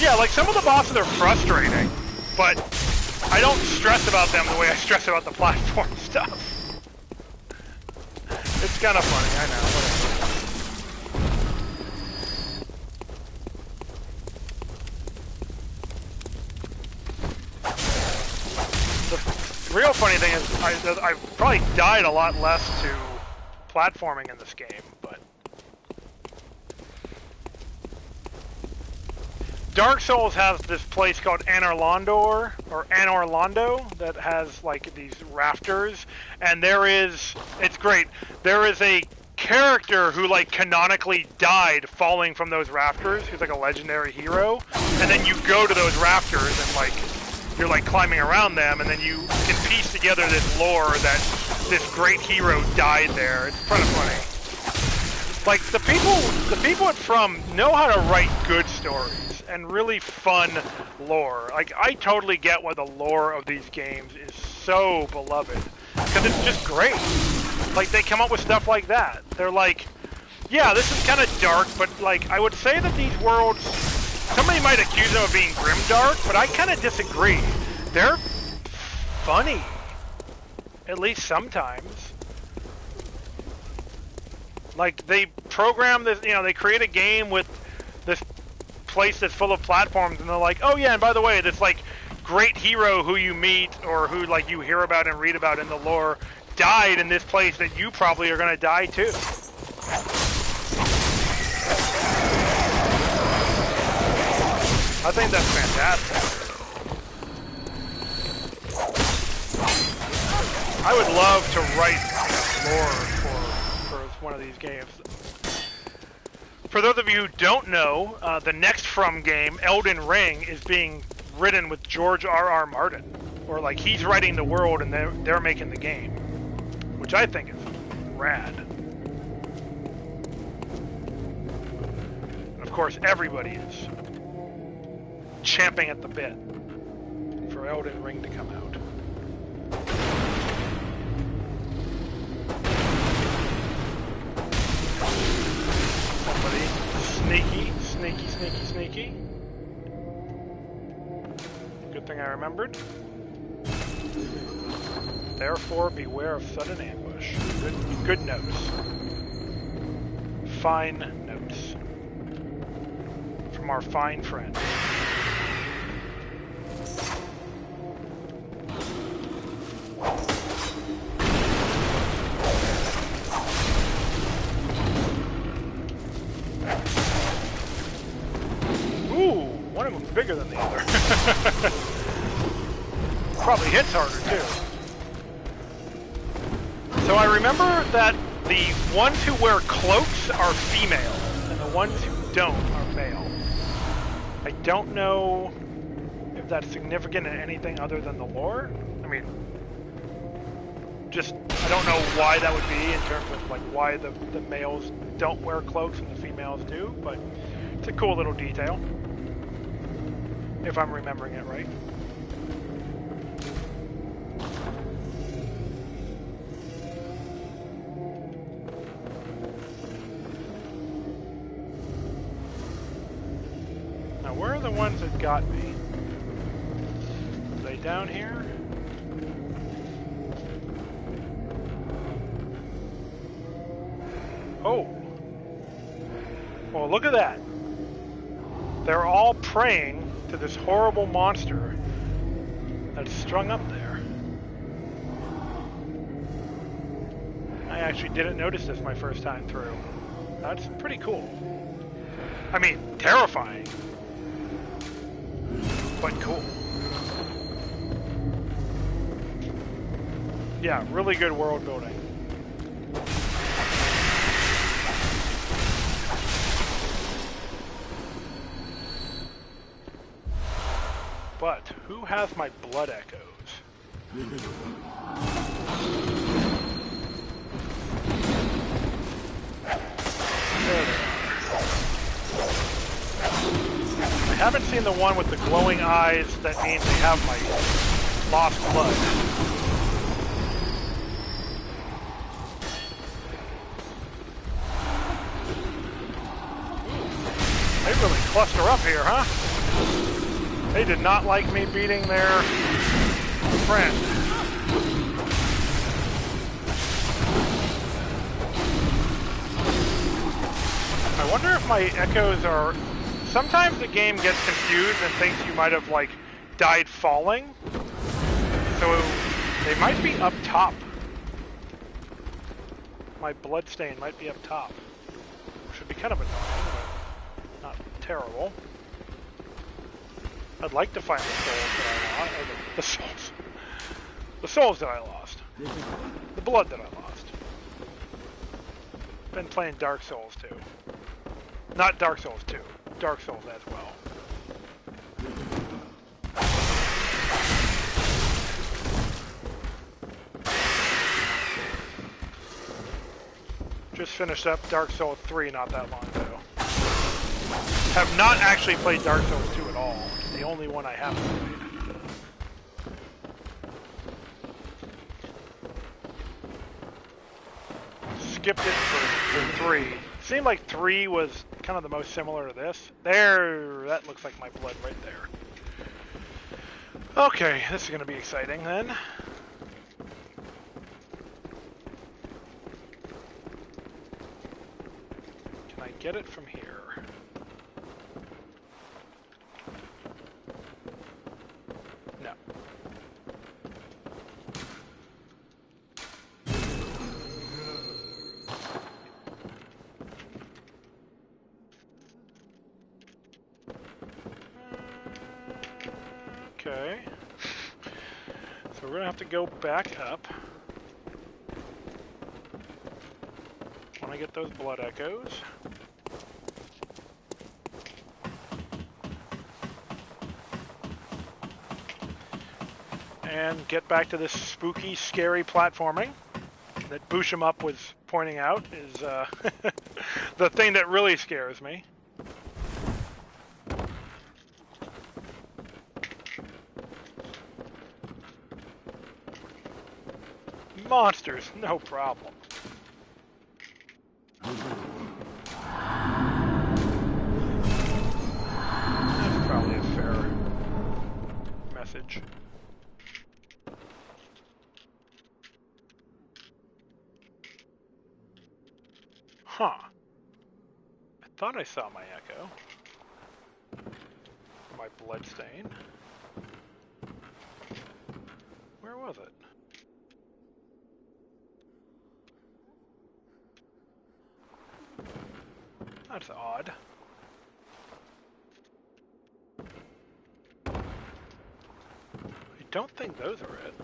Yeah, like some of the bosses are frustrating, but I don't stress about them the way I stress about the platform stuff. It's kind of funny, I know, whatever. The real funny thing is I probably died a lot less to platforming in this game, but Dark Souls has this place called Anorlandor, or Anorlando, that has like these rafters, and it's great, there is a character who like canonically died falling from those rafters, who's like a legendary hero, and then you go to those rafters and like, you're like climbing around them, and then you can piece together this lore that this great hero died there. It's kind of funny. Like, the people at From know how to write good stories and really fun lore. Like, I totally get why the lore of these games is so beloved, because it's just great. Like, they come up with stuff like that. They're like, yeah, this is kind of dark, but like, I would say that these worlds, somebody might accuse them of being grimdark, but I kind of disagree. They're funny, at least sometimes. Like, they program this, you know, they create a game with this place that's full of platforms, and they're like, oh yeah, and by the way, this like great hero who you meet or who like you hear about and read about in the lore died in this place that you probably are going to die too. I think that's fantastic. I would love to write lore for one of these games. For those of you who don't know, the next From game, Elden Ring, is being written with George R.R. Martin. Or like, he's writing the world and they're making the game. Which I think is rad. And of course, everybody is champing at the bit for Elden Ring to come out. Somebody sneaky. Good thing I remembered. Therefore, beware of sudden ambush. Good notes. Fine notes. From our fine friend. One of them's bigger than the other. Probably hits harder too. So I remember that the ones who wear cloaks are female, and the ones who don't are male. I don't know if that's significant in anything other than the lore. I mean, just, I don't know why that would be in terms of like why the males don't wear cloaks and the females do, but it's a cool little detail. If I'm remembering it right. Now, where are the ones that got me? Are they down here? Oh. Well, look at that. They're all praying to this horrible monster that's strung up there. I actually didn't notice this my first time through. That's pretty cool. I mean, terrifying, but cool. Yeah, really good world building. But who has my blood echoes? There they are. I haven't seen the one with the glowing eyes. That means they have my lost blood. They really cluster up here, huh? They did not like me beating their friend. I wonder if my echoes are... Sometimes the game gets confused and thinks you might have, like, died falling. So they might be up top. My bloodstain might be up top. Which would be kind of annoying, but not terrible. I'd like to find the souls that I lost. The souls. The souls that I lost. The blood that I lost. Been playing Dark Souls too. Not Dark Souls 2. Dark Souls as well. Just finished up Dark Souls 3 not that long ago. Have not actually played Dark Souls 2 at all. It's the only one I haven't played. Skipped it for 3. Seemed like 3 was kind of the most similar to this. There, that looks like my blood right there. Okay, this is going to be exciting then. Can I get it from here? No. Okay. So we're going to have to go back up. When I get those blood echoes. And get back to this spooky, scary platforming that Bush'em Up was pointing out is the thing that really scares me. Monsters, no problem. That's probably a fair message. Huh. I thought I saw my echo. My bloodstain. Where was it? That's odd. I don't think those are it.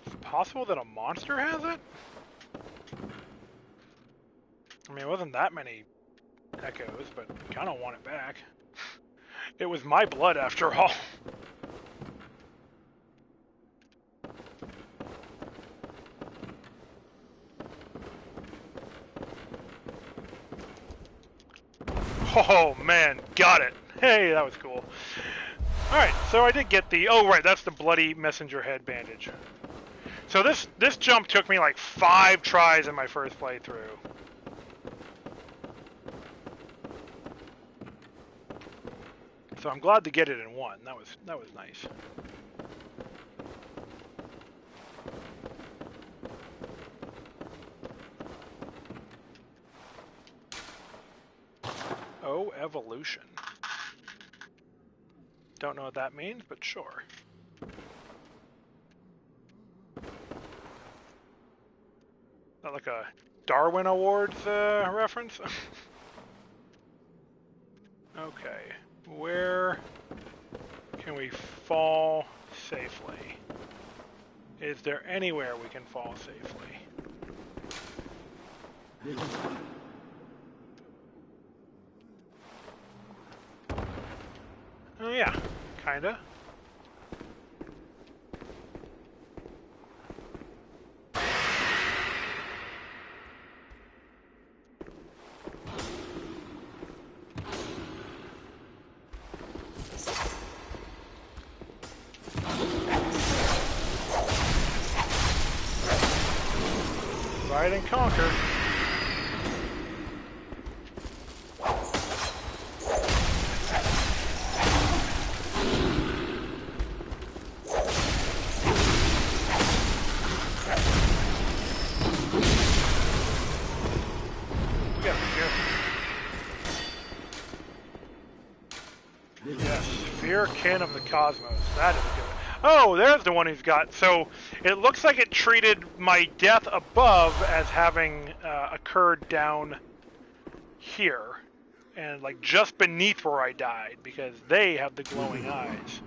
It's possible that a monster has it? I mean, it wasn't that many echoes, but I kind of want it back. It was my blood after all. Oh man, got it. Hey, that was cool. Alright, so I did get the... Oh right, that's the bloody messenger head bandage. So this jump took me like 5 tries in my first playthrough. So I'm glad to get it in one. That was nice. Oh, evolution. Don't know what that means, but sure. That like a Darwin Awards reference? Okay. Where can we fall safely? Is there anywhere we can fall safely? Oh yeah, kinda. Divide and conquer. We gotta be careful. Yes, Fear Kin of the Cosmos. That is a good one. Oh, there's the one he's got. So it looks like it treated my death above as having occurred down here. And like just beneath where I died, because they have the glowing eyes.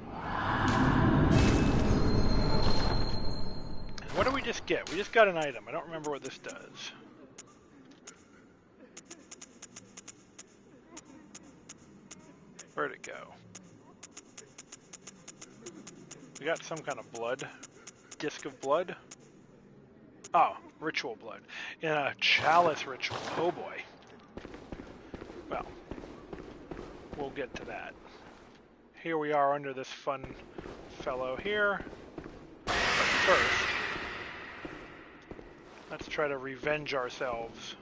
And what did we just get? We just got an item. I don't remember what this does. Where'd it go? We got some kind of blood. Disc of blood. Oh, ritual blood. In a chalice ritual. Oh boy. Well, we'll get to that. Here we are under this fun fellow here. But first, let's try to revenge ourselves.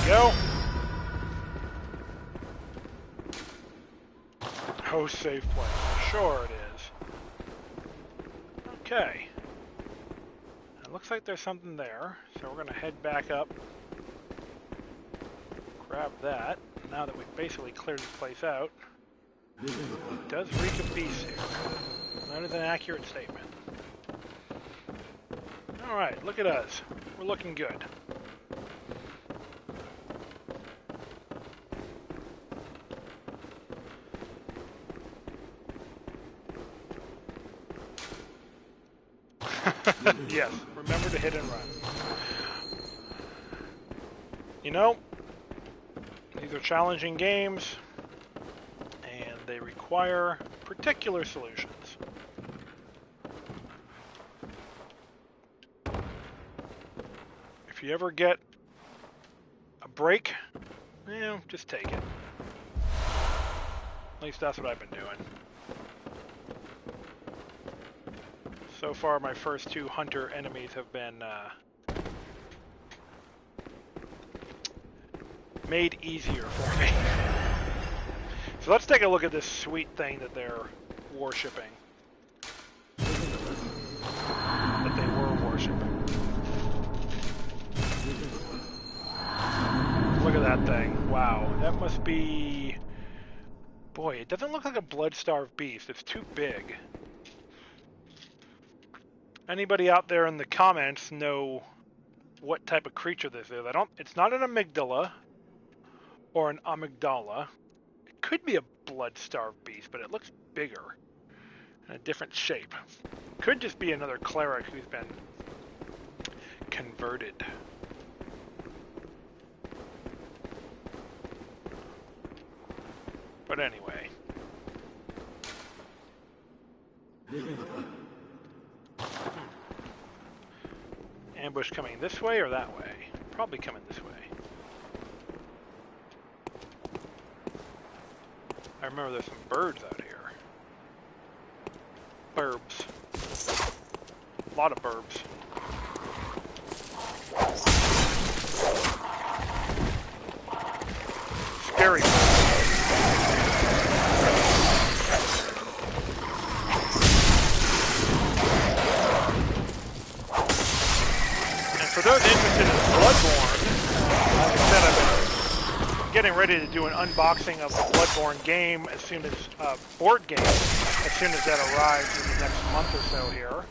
Go. Host safe place. Sure it is. Okay. It looks like there's something there, so we're gonna head back up. Grab that. Now that we've basically cleared this place out. It does reek of beast here. That is an accurate statement. Alright, look at us. We're looking good. Yes, remember to hit and run. You know, these are challenging games, and they require particular solutions. If you ever get a break, just take it. At least that's what I've been doing. So far, my first two hunter enemies have been made easier for me. So let's take a look at this sweet thing that they're worshipping. That they were worshipping. Look at that thing. Wow, that must be... Boy, it doesn't look like a blood-starved beast. It's too big. Anybody out there in the comments know what type of creature this is? It's not an amygdala or an amygdala. It could be a blood-starved beast, but it looks bigger and a different shape. Could just be another cleric who's been converted. But anyway. Ambush coming this way or that way? Probably coming this way. I remember there's some birds out here. Burbs. A lot of burbs. Scary burbs. For those interested in Bloodborne, like I said, I've been getting ready to do an unboxing of the Bloodborne game as soon as, board game, as soon as that arrives in the next month or so here.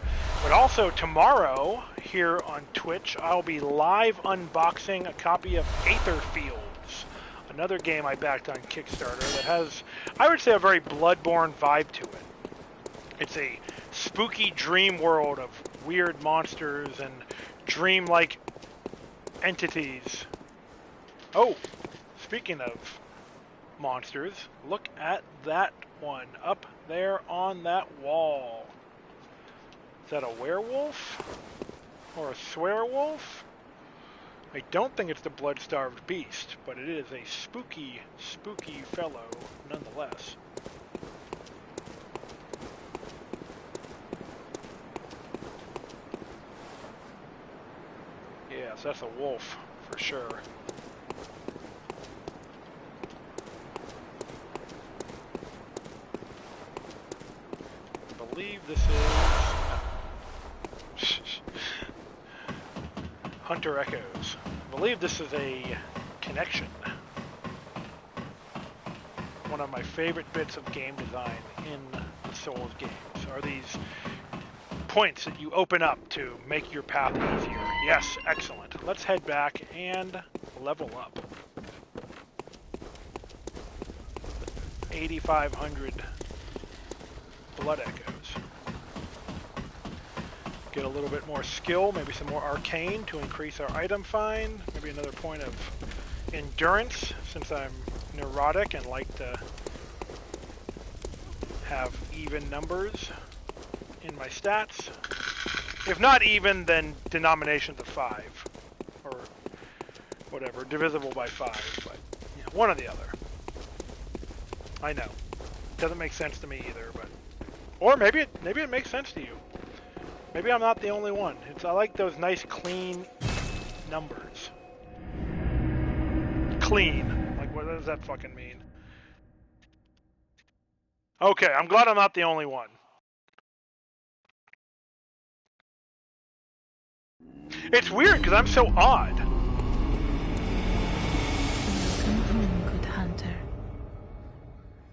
But also tomorrow, here on Twitch, I'll be live unboxing a copy of Aetherfields, another game I backed on Kickstarter that has, I would say, a very Bloodborne vibe to it. It's a spooky dream world of weird monsters and dream-like entities. Oh, speaking of monsters, look at that one up there on that wall. Is that a werewolf? or a swearwolf. I don't think it's the blood-starved beast, but it is a spooky, spooky fellow nonetheless. Yes, that's a wolf for sure. I believe this is Hunter Echoes. I believe this is a connection. One of my favorite bits of game design in the Souls games are these points that you open up to make your path easier. Yes, excellent. Let's head back and level up. 8,500 blood echoes. Get a little bit more skill, maybe some more arcane to increase our item find, maybe another point of endurance since I'm neurotic and like to have even numbers in my stats. If not even, then denominations of 5 or whatever, divisible by 5, but yeah, one or the other. I know. Doesn't make sense to me either, but or maybe it makes sense to you. Maybe I'm not the only one. I like those nice clean numbers. Clean. Like, what does that fucking mean? Okay, I'm glad I'm not the only one. It's weird because I'm so odd. Welcome home, good hunter.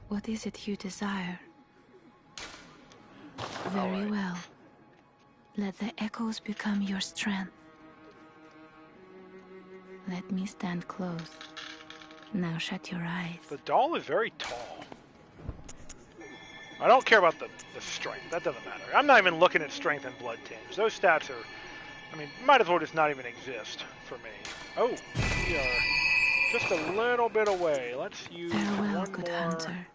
What is it you desire? Very well. Let the echoes become your strength. Let me stand close. Now shut your eyes. The doll is very tall. I don't care about the strength. That doesn't matter. I'm not even looking at strength and blood tinge. Those stats are, I mean, might as well just not even exist for me. Oh, we are just a little bit away. Let's use Farewell, one good more. hunter.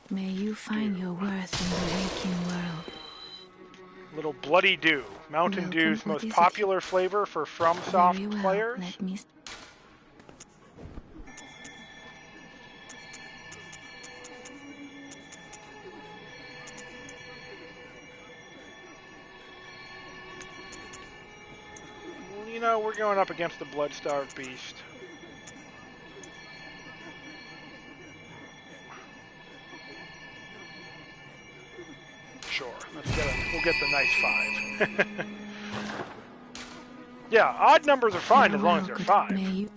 May you find your worth in the waking world. Little Bloody Dew. Mountain Welcome, Dew's what most is it? popular flavor for FromSoft Very well. players. Let me. You know, we're going up against the blood-starved beast. Sure, we'll get the nice 5. Yeah, odd numbers are fine as long as they're 5. May you...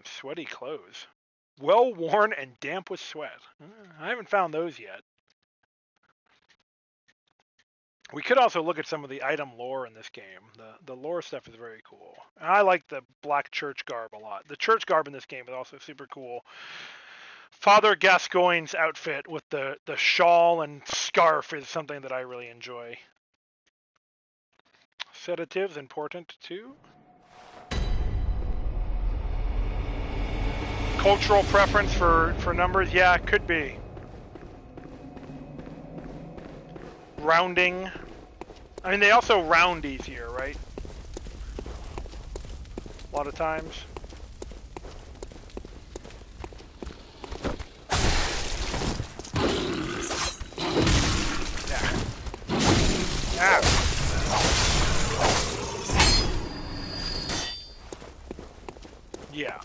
Sweaty clothes. Well worn and damp with sweat. I haven't found those yet. We could also look at some of the item lore in this game. The lore stuff is very cool. And I like the black church garb a lot. The church garb in this game is also super cool. Father Gascoigne's outfit with the shawl and scarf is something that I really enjoy. Sedatives important too. Cultural preference for numbers? Yeah, it could be. Rounding. I mean, they also round easier, right? A lot of times. Yeah. Ah. Yeah.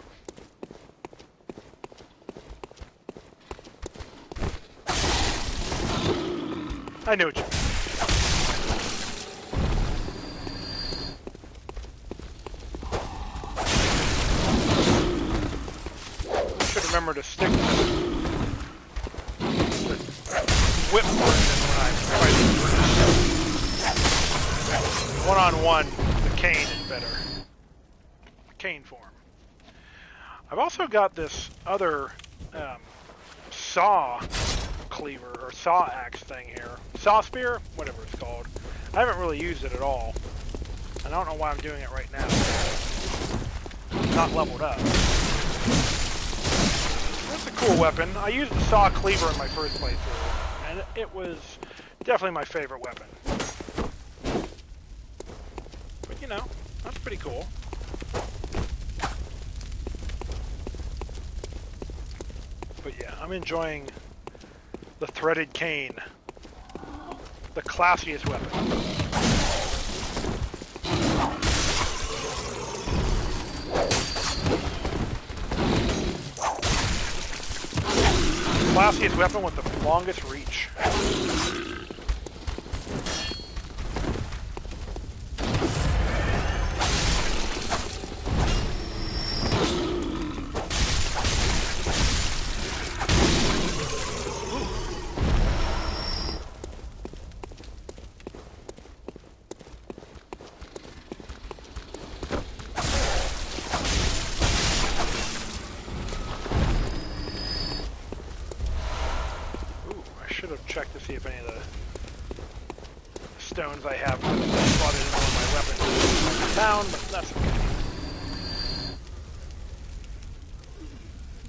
I knew what you meant. I should remember to stick to the whip version when I'm fighting. One-on-one, the cane is better. Cane form. I've also got this other saw cleaver or saw axe thing here. Saw spear? Whatever it's called. I haven't really used it at all. I don't know why I'm doing it right now. It's not leveled up. it's a cool weapon. I used the saw cleaver in my first playthrough, and it was definitely my favorite weapon. But you know, that's pretty cool. But yeah, I'm enjoying the threaded cane. The classiest weapon. Classiest weapon with the longest reach. Check to see if any of the stones I have slotted into one of my weapons down, but that's okay.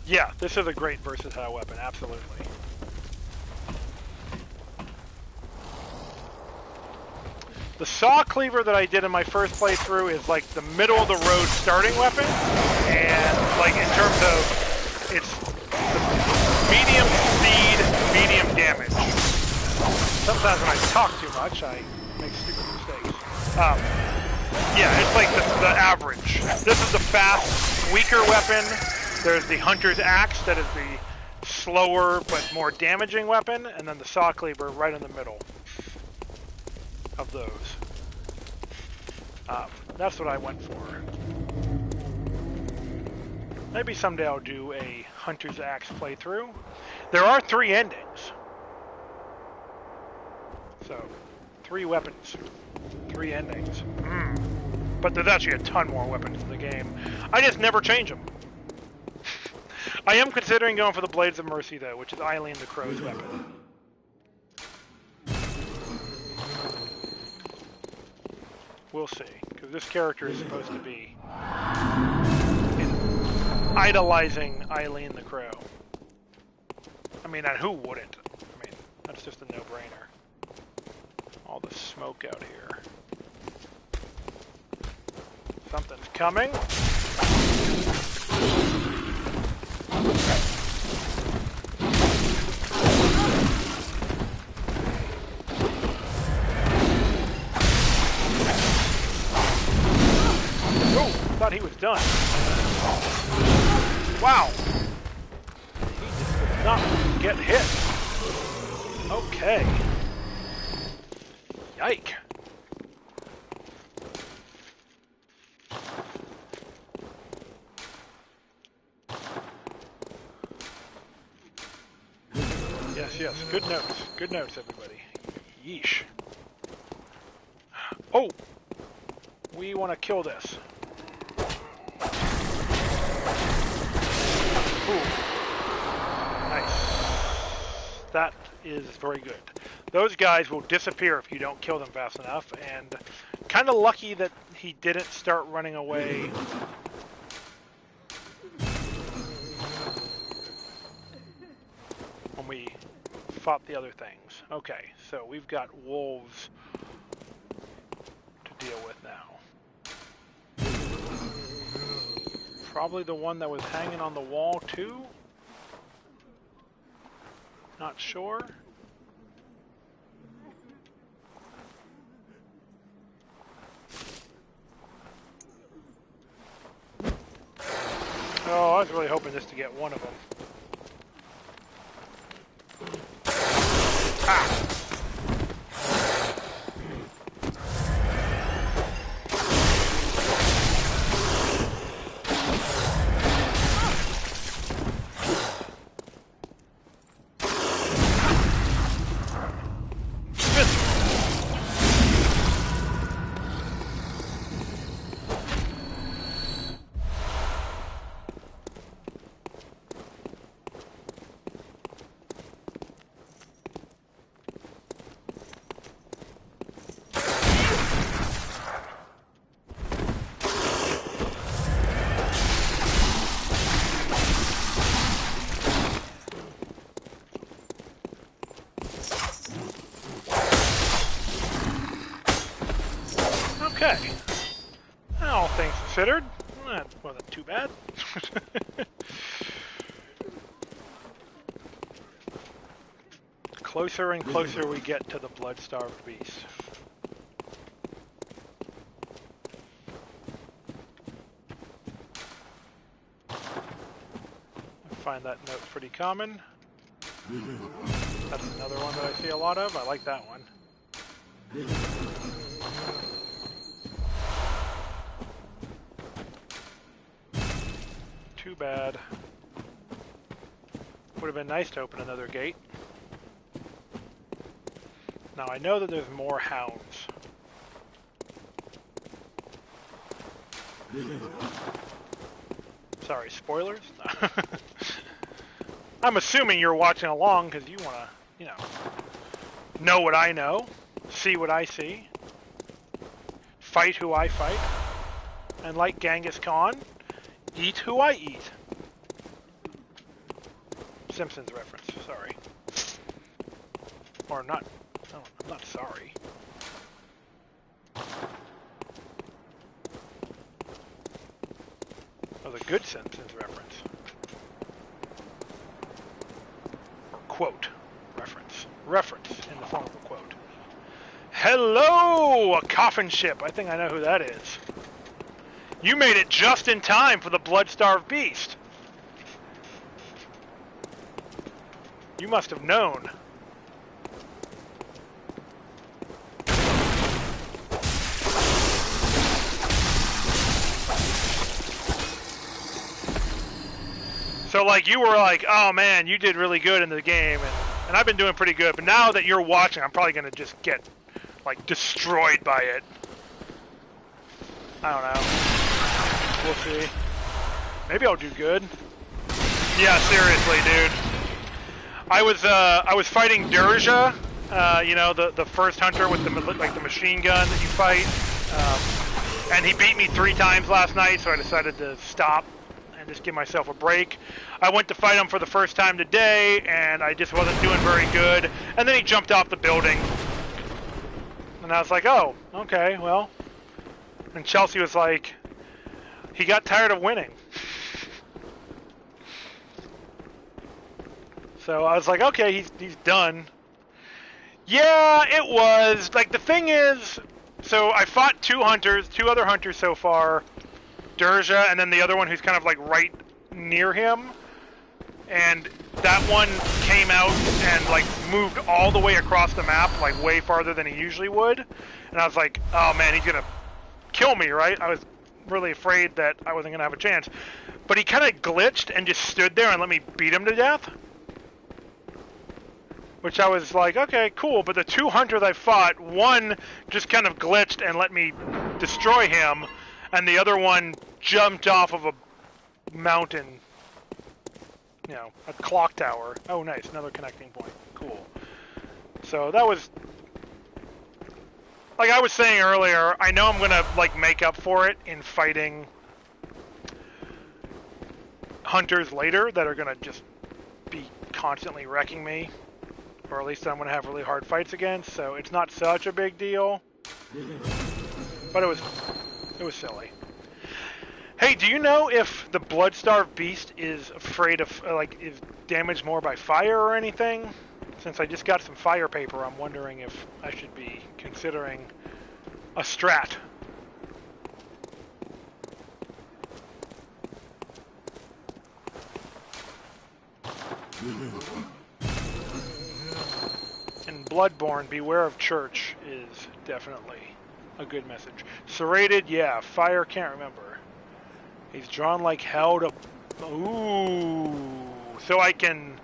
Yeah, this is a great versatile weapon, absolutely. The saw cleaver that I did in my first playthrough is like the middle of the road starting weapon, and like in terms of it's the medium speed, medium damage. Sometimes when I talk too much, I make stupid mistakes. Yeah, it's like the average. This is the fast, weaker weapon. There's the hunter's axe that is the slower but more damaging weapon, and then the saw cleaver right in the middle of those. That's what I went for. Maybe someday I'll do a hunter's axe playthrough. There are 3 endings. So, 3 weapons, 3 endings. But there's actually a ton more weapons in the game. I just never change them. I am considering going for the Blades of Mercy, though, which is Eileen the Crow's weapon. We'll see, because this character is supposed to be idolizing Eileen the Crow. I mean, and who wouldn't? I mean, that's just a no-brainer. All the smoke out here. Something's coming. Oh, thought he was done. Wow. He just did not get hit. Okay. Yike. Yes, good notes. Good notes, everybody. Yeesh. Oh! We want to kill this. Ooh. Nice. That is very good. Those guys will disappear if you don't kill them fast enough, and kind of lucky that he didn't start running away. When we fought the other things. Okay, so we've got wolves to deal with now. Probably the one that was hanging on the wall too? Not sure. Oh, I was really hoping just to get one of them. Ah! Wasn't too bad. Closer and closer we get to the blood-starved beast. I find that note pretty common. That's another one that I see a lot of. I like that one. Too bad. Would have been nice to open another gate. Now I know that there's more hounds. Sorry, spoilers? I'm assuming you're watching along because you want to, know what I know, see what I see, fight who I fight, and like Genghis Khan, eat who I eat. Simpsons reference, sorry. Or not. No, I'm not sorry. That was a good Simpsons reference. Quote. Reference. Reference in the form of a quote. Hello! A coffin ship. I think I know who that is. You made it just in time for the blood-starved beast. You must have known. So, like, you were like, oh, man, you did really good in the game, and I've been doing pretty good, but now that you're watching, I'm probably going to just get, like, destroyed by it. I don't know. We'll see. Maybe I'll do good. Yeah, seriously, dude. I was fighting Durja, the first hunter with the machine gun that you fight, and he beat me 3 times last night, so I decided to stop and just give myself a break. I went to fight him for the first time today, and I just wasn't doing very good. And then he jumped off the building, and I was like, "Oh, okay, well." And Chelsea was like, "He got tired of winning." So I was like, "Okay, he's done." Yeah, it was. Like, the thing is, so I fought 2 other hunters so far. Durja, and then the other one who's kind of like right near him, and that one came out and like moved all the way across the map, like way farther than he usually would, and I was like, oh man, he's gonna kill me, right? I was really afraid that I wasn't gonna have a chance, but he kind of glitched and just stood there and let me beat him to death, which I was like, okay, cool. But the 2 hunters I fought, one just kind of glitched and let me destroy him, and the other one jumped off of a mountain, a clock tower. Oh, nice, another connecting point. Cool. So that was, like I was saying earlier, I know I'm going to, like, make up for it in fighting hunters later that are going to just be constantly wrecking me, or at least I'm going to have really hard fights against, so it's not such a big deal. But it was silly. Hey, do you know if the blood-starved beast is afraid of, is damaged more by fire or anything? Since I just got some fire paper, I'm wondering if I should be considering a strat. In Bloodborne, beware of church is definitely a good message. Serrated, yeah. Fire, can't remember. He's drawn like hell to... Ooh. So I can...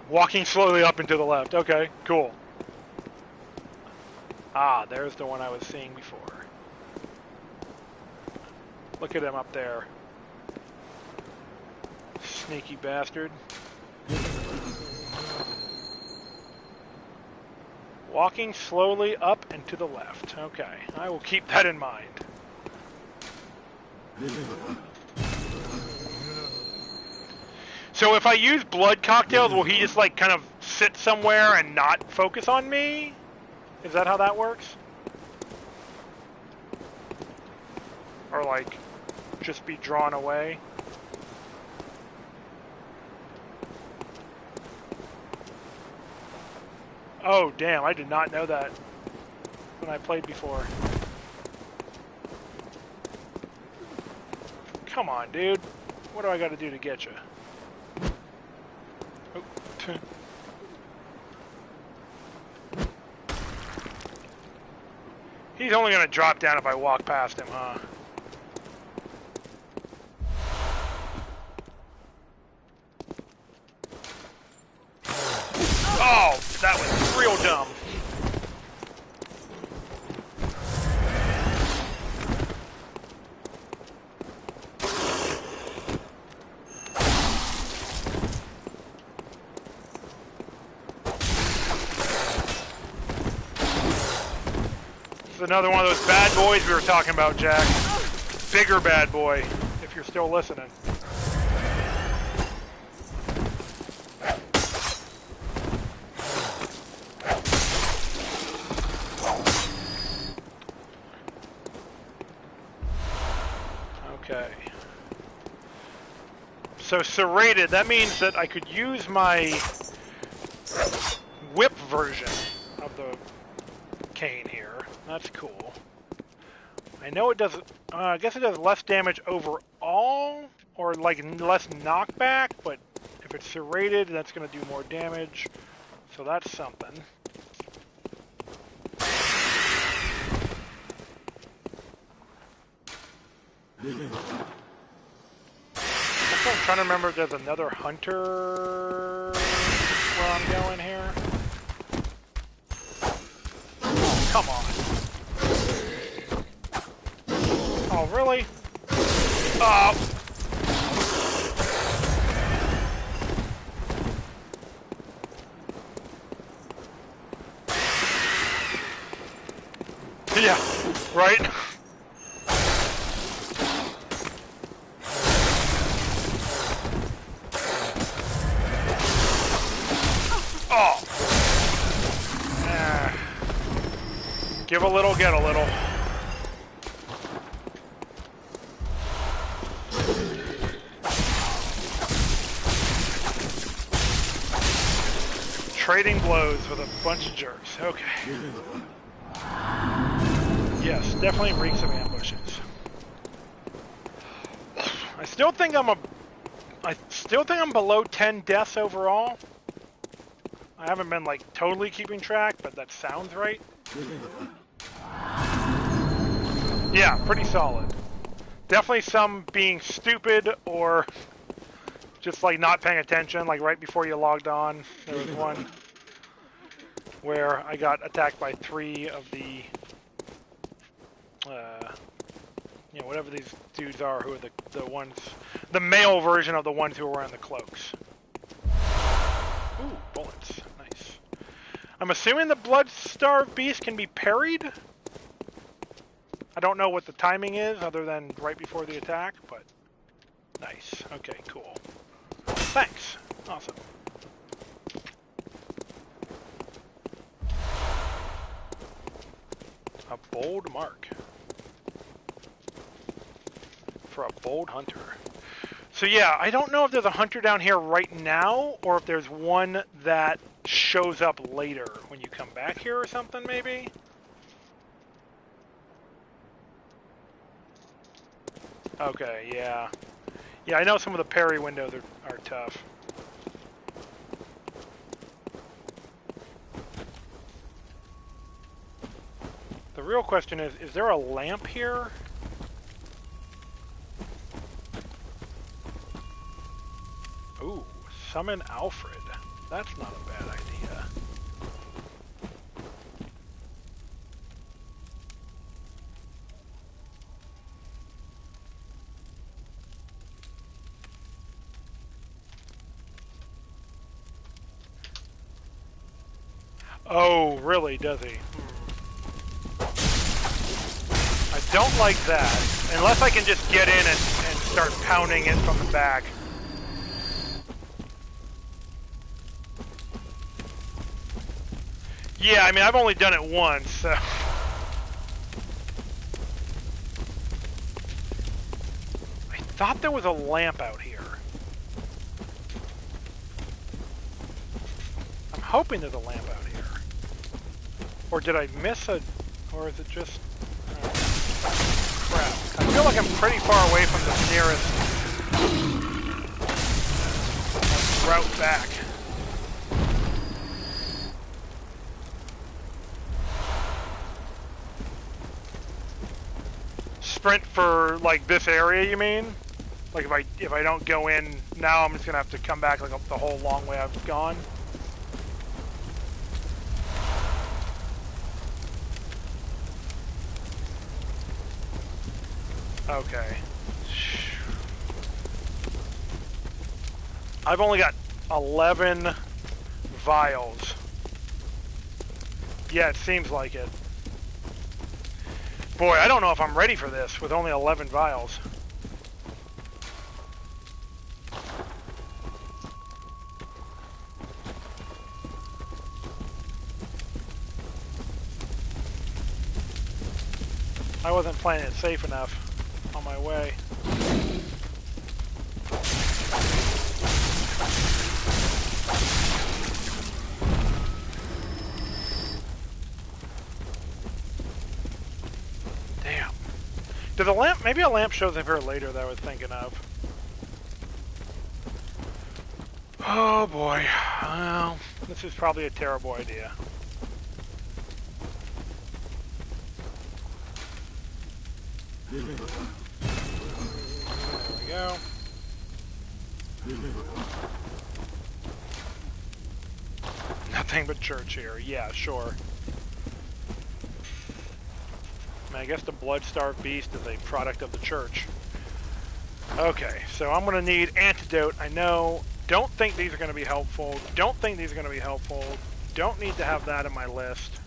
Walking slowly up and to the left. Okay, cool. Ah, there's the one I was seeing before. Look at him up there. Sneaky bastard. Walking slowly up and to the left. Okay, I will keep that in mind. So if I use blood cocktails, will he just like kind of sit somewhere and not focus on me? Is that how that works? Or like, just be drawn away. Oh, damn, I did not know that when I played before. Come on, dude. What do I gotta do to get you? Oh. He's only gonna drop down if I walk past him, huh? Oh, that was real dumb. This is another one of those bad boys we were talking about, Jack. Bigger bad boy, if you're still listening. Okay. So serrated, that means that I could use my whip version of the cane here. That's cool. I know it does, I guess it does less damage overall, or like less knockback, but if it's serrated, that's going to do more damage. So that's something. Also, I'm trying to remember if there's another hunter where I'm going here. Come on. Oh, really? Oh. Yeah, right? Oh. Give a little, get a little. Trading blows with a bunch of jerks. Okay. Yes, definitely reeks of ambushes. I still think I'm below 10 deaths overall. I haven't been like totally keeping track, but that sounds right. Yeah, pretty solid. Definitely some being stupid or just like not paying attention, like right before you logged on. There was one where I got attacked by 3 of the you know, whatever these dudes are, who are the ones, the male version of the ones who are wearing the cloaks. Ooh, bullets. Nice. I'm assuming the blood-starved beast can be parried? I don't know what the timing is, other than right before the attack, but nice. Okay, cool. Thanks. Awesome. A bold mark. For a bold hunter. So yeah, I don't know if there's a hunter down here right now, or if there's one that shows up later when you come back here or something, maybe? Okay, yeah. Yeah, I know some of the parry windows are tough. The real question is there a lamp here? Ooh, summon Alfred. That's not a bad idea. Oh, really, does he? I don't like that. Unless I can just get in and start pounding it from the back. Yeah, I mean, I've only done it once, so... thought there was a lamp out here. I'm hoping there's a lamp out here. Or did I miss a... Or is it just... crap. I feel like I'm pretty far away from the nearest route back. Sprint for, like, this area, you mean? Like, if I don't go in now, I'm just gonna have to come back, like, the whole long way I've gone? Okay. I've only got 11 vials. Yeah, it seems like it. Boy, I don't know if I'm ready for this with only 11 vials. I wasn't playing it safe enough on my way. Damn. Did the lamp, maybe a lamp shows up here later that I was thinking of. Oh boy. Well, this is probably a terrible idea. There we go. Nothing but church here. Yeah, sure. I mean, I guess the blood-starved beast is a product of the church. Okay, so I'm going to need antidote. I know. Don't think these are going to be helpful. Don't think these are going to be helpful. Don't need to have that in my list.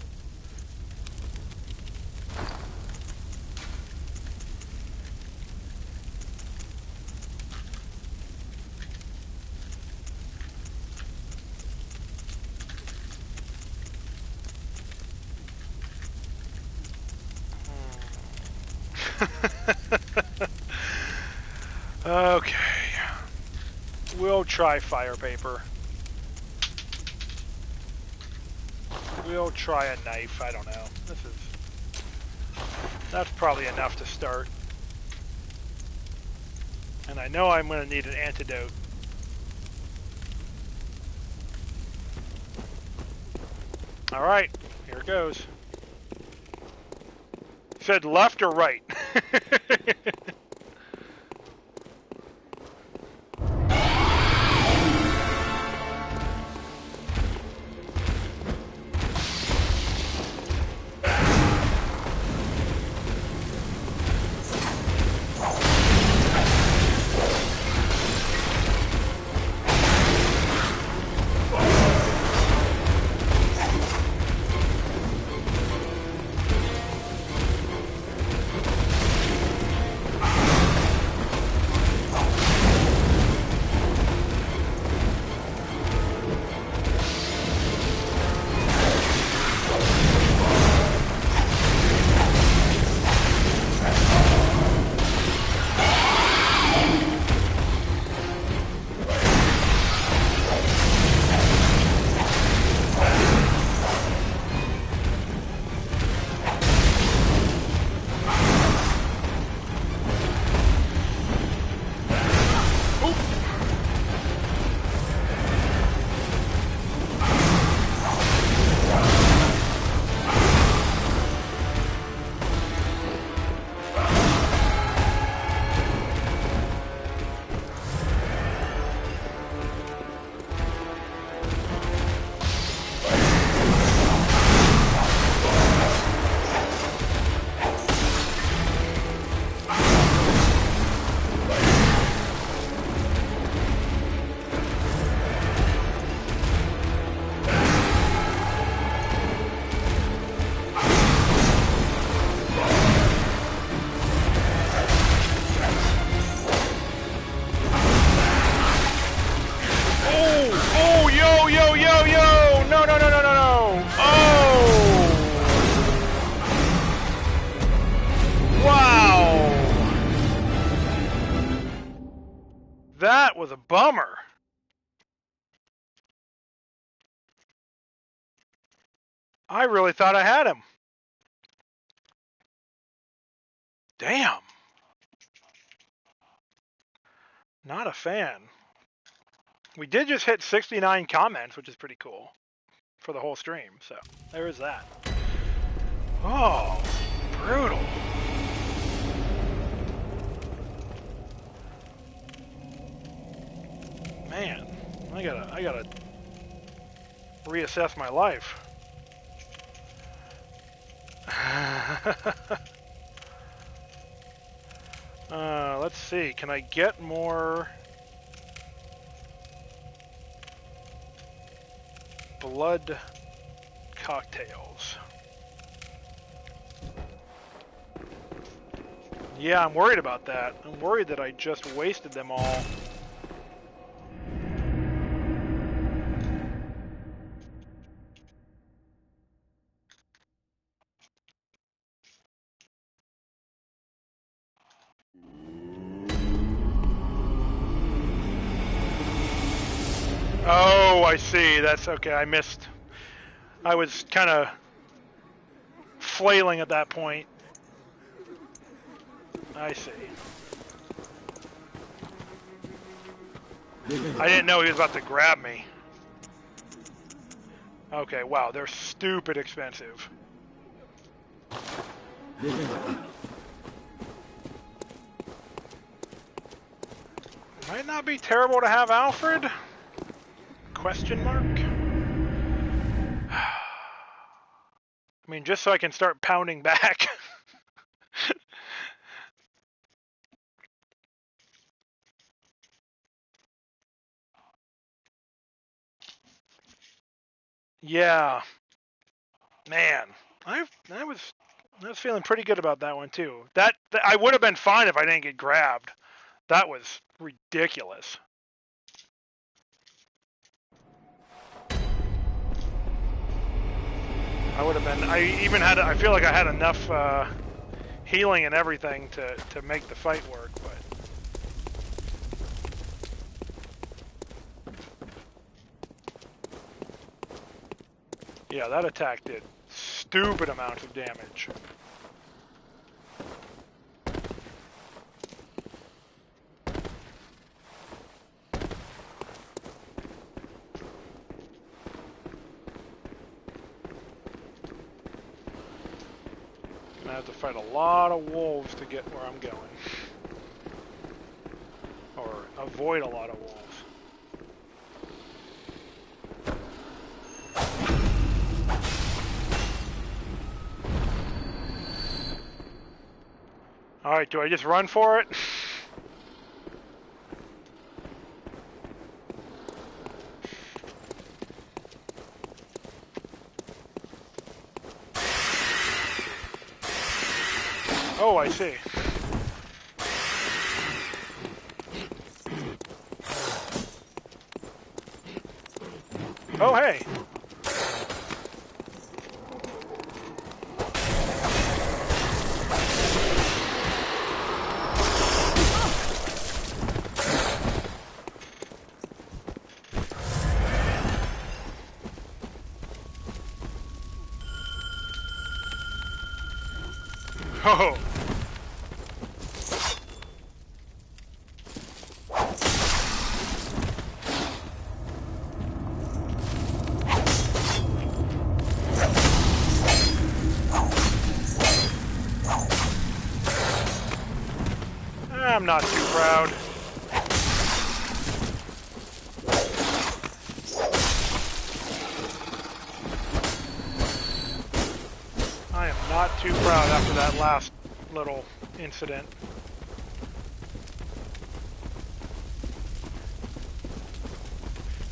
Okay. We'll try fire paper. We'll try a knife. I don't know. That's probably enough to start. And I know I'm going to need an antidote. Alright, here it goes. Said left or right? That was a bummer. I really thought I had him. Damn. Not a fan. We did just hit 69 comments, which is pretty cool for the whole stream. So there is that. Oh, brutal. Man, I gotta reassess my life. Let's see. Can I get more blood cocktails? Yeah, I'm worried about that. I'm worried that I just wasted them all. Oh, I see. That's okay. I missed. I was kind of flailing at that point. I see. I didn't know he was about to grab me. Okay, wow, they're stupid expensive. Might not be terrible to have Alfred? Question mark? I mean, just so I can start pounding back. Yeah. Man, I was feeling pretty good about that one too. That I would have been fine if I didn't get grabbed. That was ridiculous. I would have been. I even had. I feel like I had enough healing and everything to make the fight work, but. Yeah, that attack did stupid amounts of damage. I have to fight a lot of wolves to get where I'm going. Or avoid a lot of wolves. Alright, do I just run for it? Oh, I see. Oh, hey. Oh. I'm not too proud. I am not too proud after that last little incident.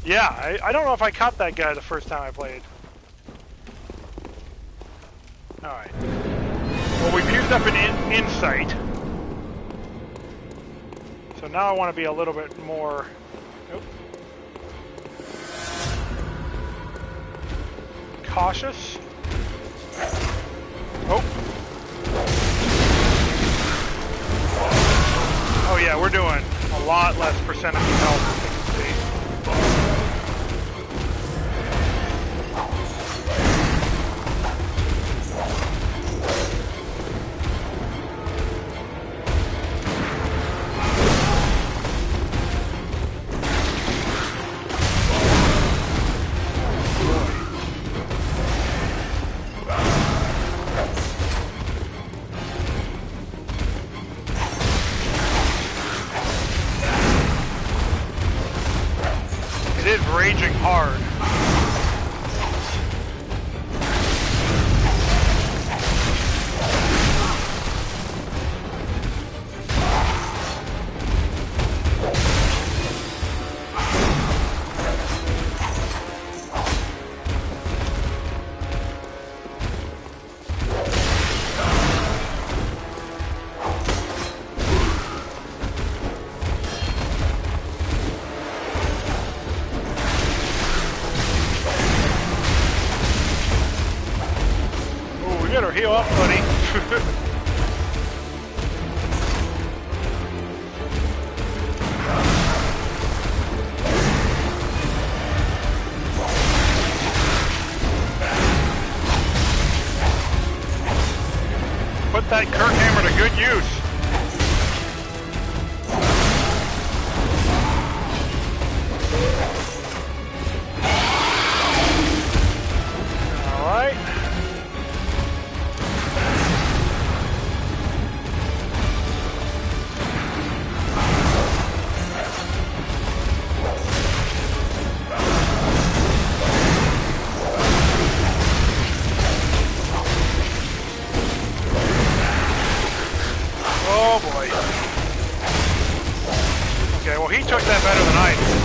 Yeah, I don't know if I caught that guy the first time I played. Alright. Well, we've used up an insight. So now I want to be a little bit more... Nope. Cautious. Oh. Oh yeah, Yeah, we're doing a lot less percentage of health, as you can see. It is raging hard. Better heal up, buddy. Put that Kirk hammer to good use. All right. Oh boy. Okay, well he took that better than I did.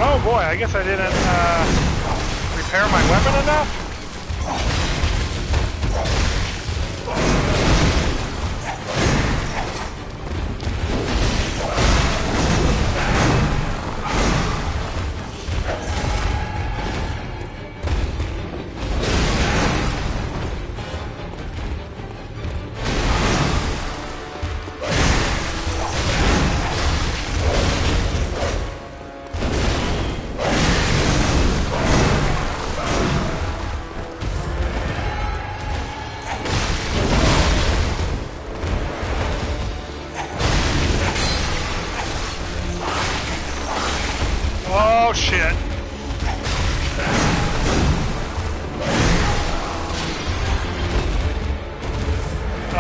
Oh boy, I guess I didn't repair my weapon enough. Oh shit.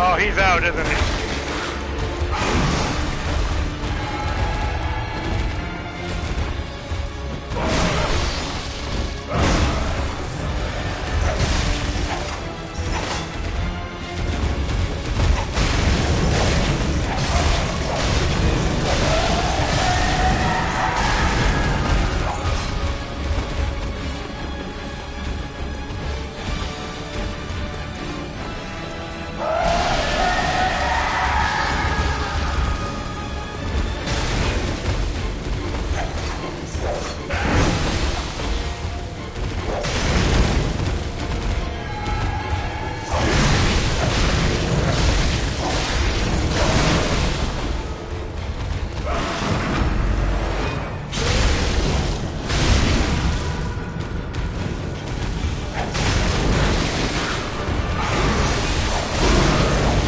Oh, he's out, isn't he?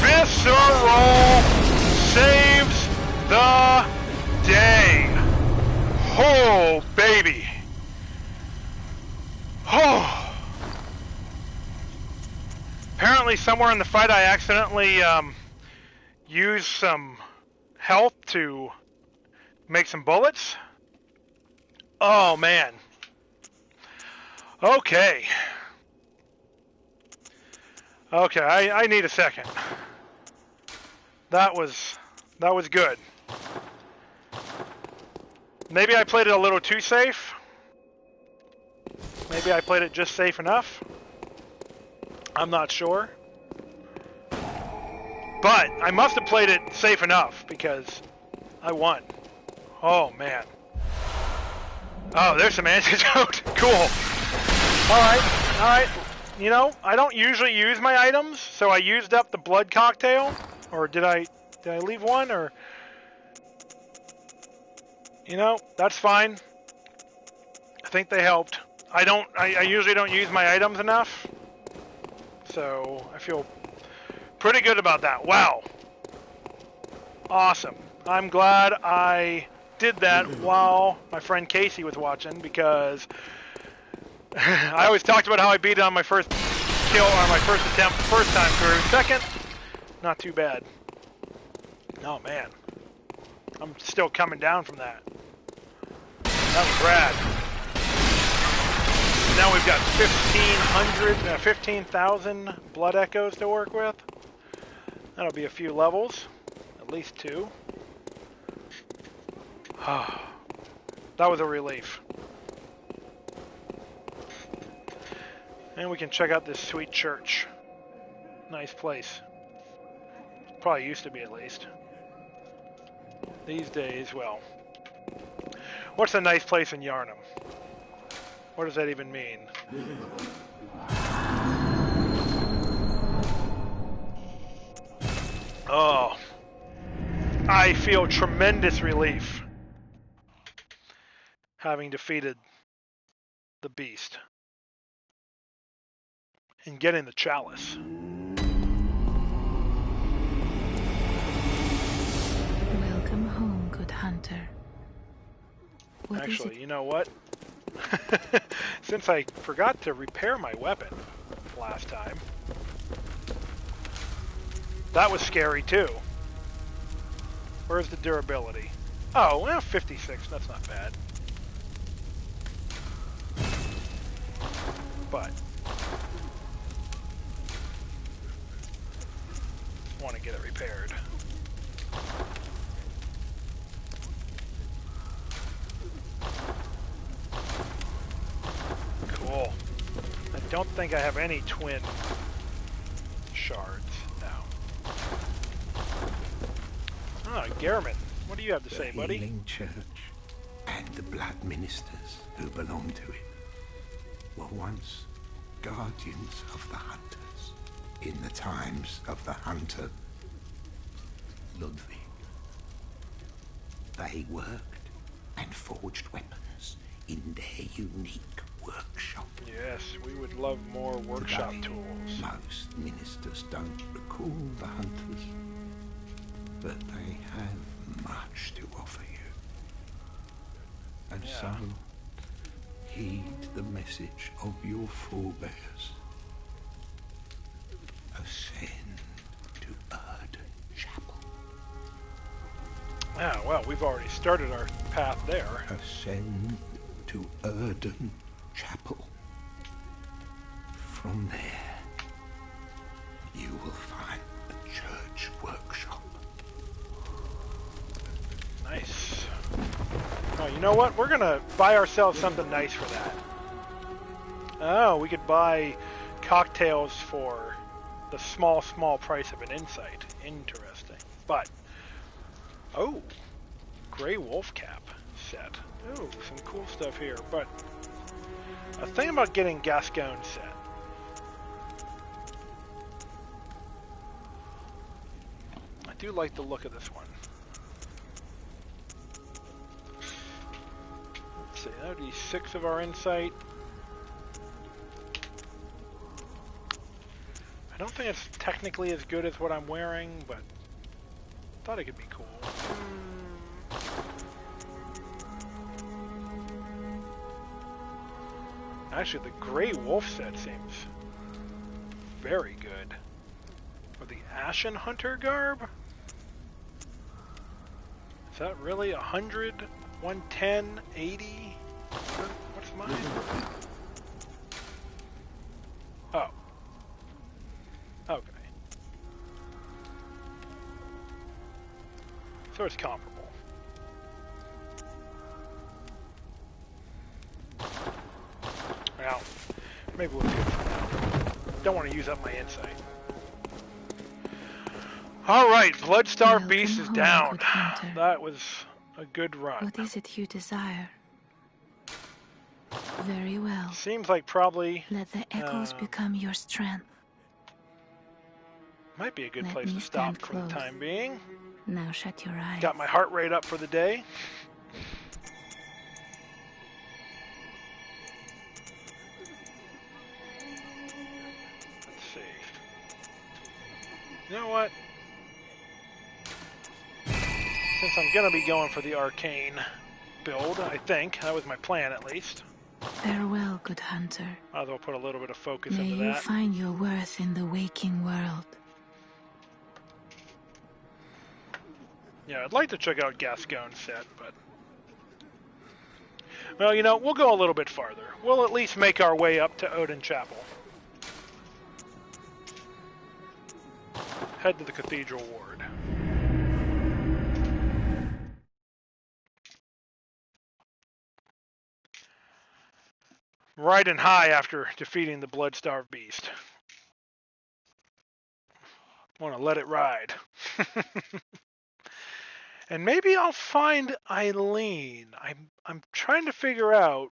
Visceral saves the day. Oh, baby. Oh. Apparently somewhere in the fight I accidentally used some health to make some bullets. Oh, man. Okay. Okay, I need a second. That was good. Maybe I played it a little too safe. Maybe I played it just safe enough. I'm not sure. But I must have played it safe enough because I won. Oh man. Oh, there's some antidote. Cool. Alright. You know, I don't usually use my items, so I used up the blood cocktail. Or did I leave one? Or, you know, that's fine. I think they helped. I usually don't use my items enough. So I feel pretty good about that. Wow. Awesome. I'm glad I did that while my friend Casey was watching, because I always talked about how I beat it on my first kill, on my first attempt, first time through. Second, not too bad. Oh man, I'm still coming down from that. That was rad. Now we've got 15,000 blood echoes to work with. That'll be a few levels, at least 2. That was a relief. And we can check out this sweet church. Nice place. Probably used to be, at least. These days, well. What's a nice place in Yarnum? What does that even mean? Oh. I feel tremendous relief having defeated the beast and getting the chalice. Welcome home, good hunter. Actually, you know what? Since I forgot to repair my weapon last time, that was scary too. Where's the durability? Oh, well, 56, that's not bad. But I want to get it repaired. Cool. I don't think I have any twin shards now. Oh, Gehrman, what do you have to say, buddy? The healing church and the blood ministers who belong to it were once guardians of the hunters in the times of the hunter Ludwig. They worked and forged weapons in their unique workshop. Yes, we would love more workshop Today, tools. most ministers don't recall the hunters, but they have much to offer you. And Yeah. so, heed the message of your forebears. Ascend to Erdon Chapel. Ah, well, we've already started our path there. Ascend to Erdon Chapel. From there, you will find a church workshop. Nice. Oh, you know what? We're gonna buy ourselves something nice for that. Oh, we could buy cocktails for the small price of an insight. Interesting. But, oh, Grey Wolf Cap set. Oh, some cool stuff here. But, I was thinking about getting Gascon set. I do like the look of this one. Let's see, that would be 6 of our insight. I don't think it's technically as good as what I'm wearing, but I thought it could be cool. Actually, the Grey Wolf set seems very good. Or the Ashen Hunter garb? Is that really 100, 110, 80? What's mine? Oh. Okay. So it's comparable. Well, maybe we'll do it for now. Don't want to use up my insight. Alright, Bloodstar Beast is down. That was a good run. What is it you desire? Very well. Seems like probably Let the echoes become your strength. might be a good Let place me to stop stand for the close. time being. Now shut your eyes. Got my heart rate up for the day. Let's see. You know what? Since I'm gonna be going for the arcane build, I think that was my plan at least. Farewell, good hunter. Might as well put a little bit of focus May into you that. find your worth in the waking world. Yeah, I'd like to check out Gascoigne's set, but... Well, you know, we'll go a little bit farther. We'll at least make our way up to Odin Chapel. Head to the Cathedral Ward. Riding high after defeating the blood-starved beast. Want to let it ride. And maybe I'll find Eileen. I'm trying to figure out,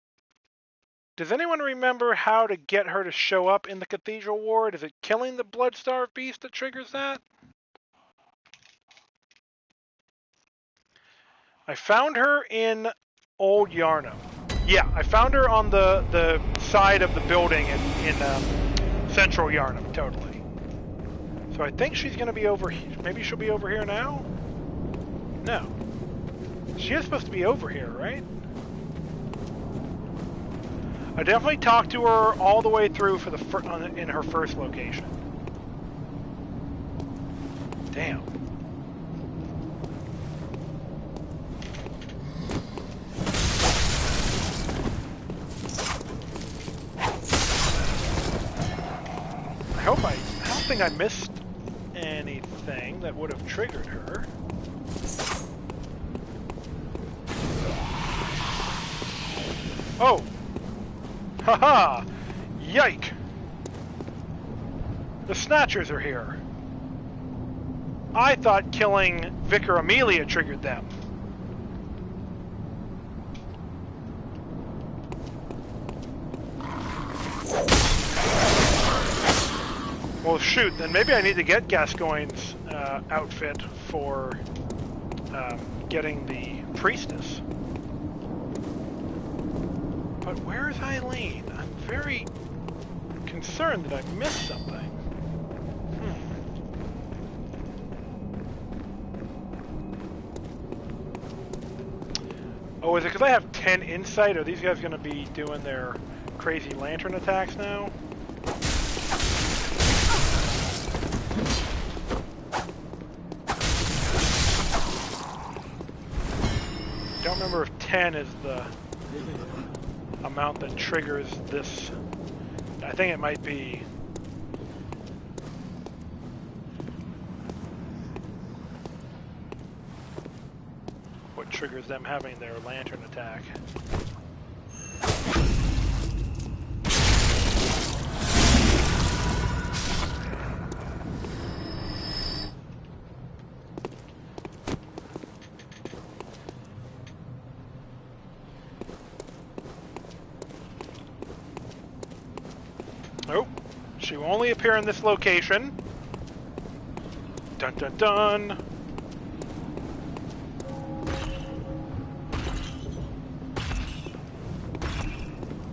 does anyone remember how to get her to show up in the Cathedral Ward? Is it killing the blood-starved beast that triggers that? I found her in Old Yarnum. Yeah, I found her on the side of the building in Central Yarnum, totally. So I think she's going to be over here. Maybe she'll be over here now? No. She is supposed to be over here, right? I definitely talked to her all the way through for in her first location. Damn. I don't think I missed anything that would have triggered her. Oh! Haha! Yike! The Snatchers are here. I thought killing Vicar Amelia triggered them. Well, shoot, then maybe I need to get Gascoigne's outfit for getting the priestess. But where's Eileen? I'm very concerned that I missed something. Oh, is it because I have 10 insight? Are these guys going to be doing their crazy lantern attacks now? I don't remember if 10 is the amount that triggers this. I think it might be. What triggers them having their lantern attack. Nope. She will only appear in this location. Dun dun dun.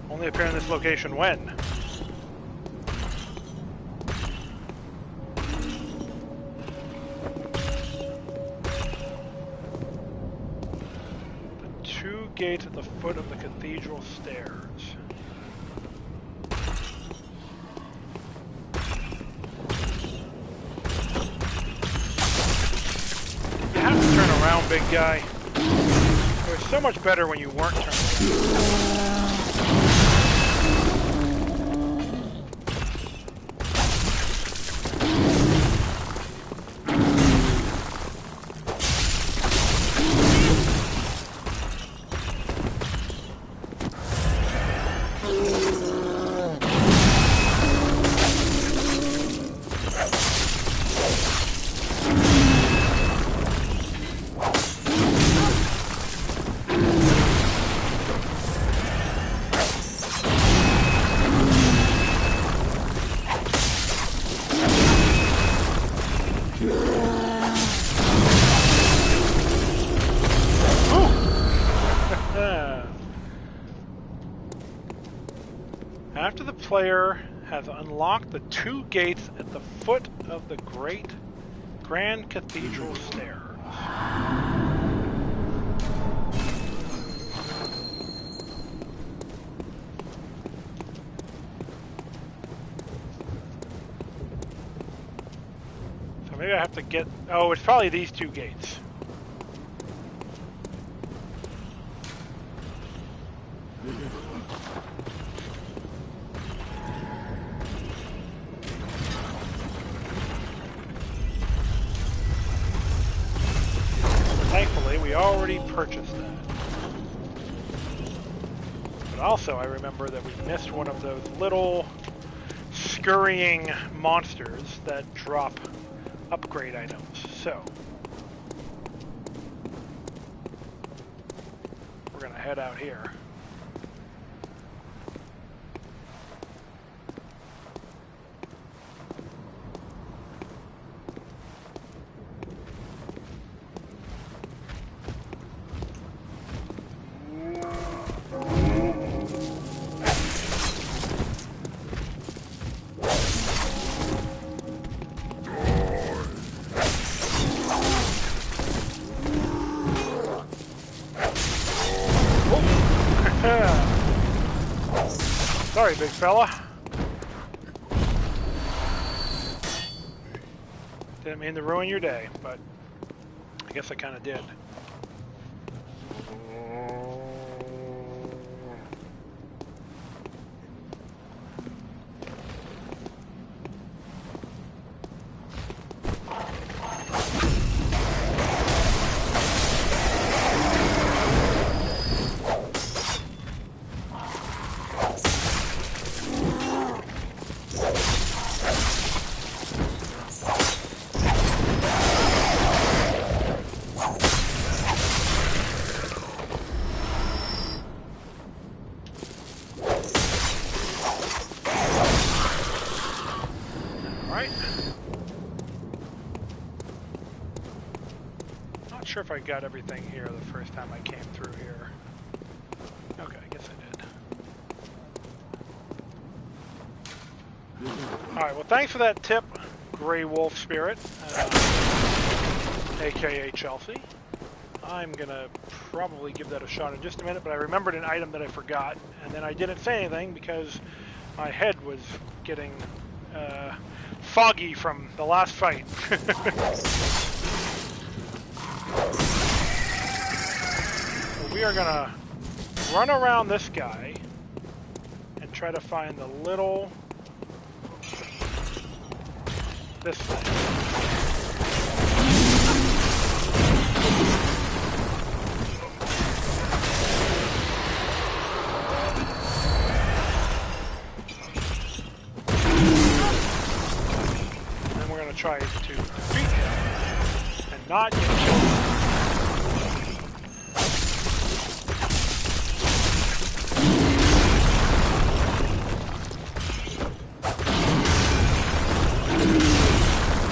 Only appear in this location when? The two gates at the foot of the cathedral stairs. You have to turn around, big guy. It was so much better when you weren't turning around. After the player has unlocked the 2 gates at the foot of the Great Grand Cathedral Stairs. So maybe I have to get... Oh, it's probably these 2 gates. Thankfully, we already purchased that. But also, I remember that we missed one of those little scurrying monsters that drop upgrade items. So, we're gonna head out here. Sorry, big fella. Didn't mean to ruin your day, but I guess I kind of did. Not sure if I got everything here the first time I came through here. Okay, I guess I did. Alright, well thanks for that tip, Grey Wolf Spirit, aka Chelsea. I'm gonna probably give that a shot in just a minute, but I remembered an item that I forgot, and then I didn't say anything because my head was getting foggy from the last fight. So we are gonna run around this guy and try to find the little... this thing. Try to defeat him and not get killed.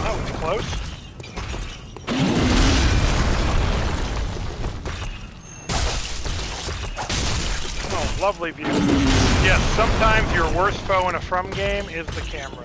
That was close. Oh, lovely view. Yes, sometimes your worst foe in a From game is the camera.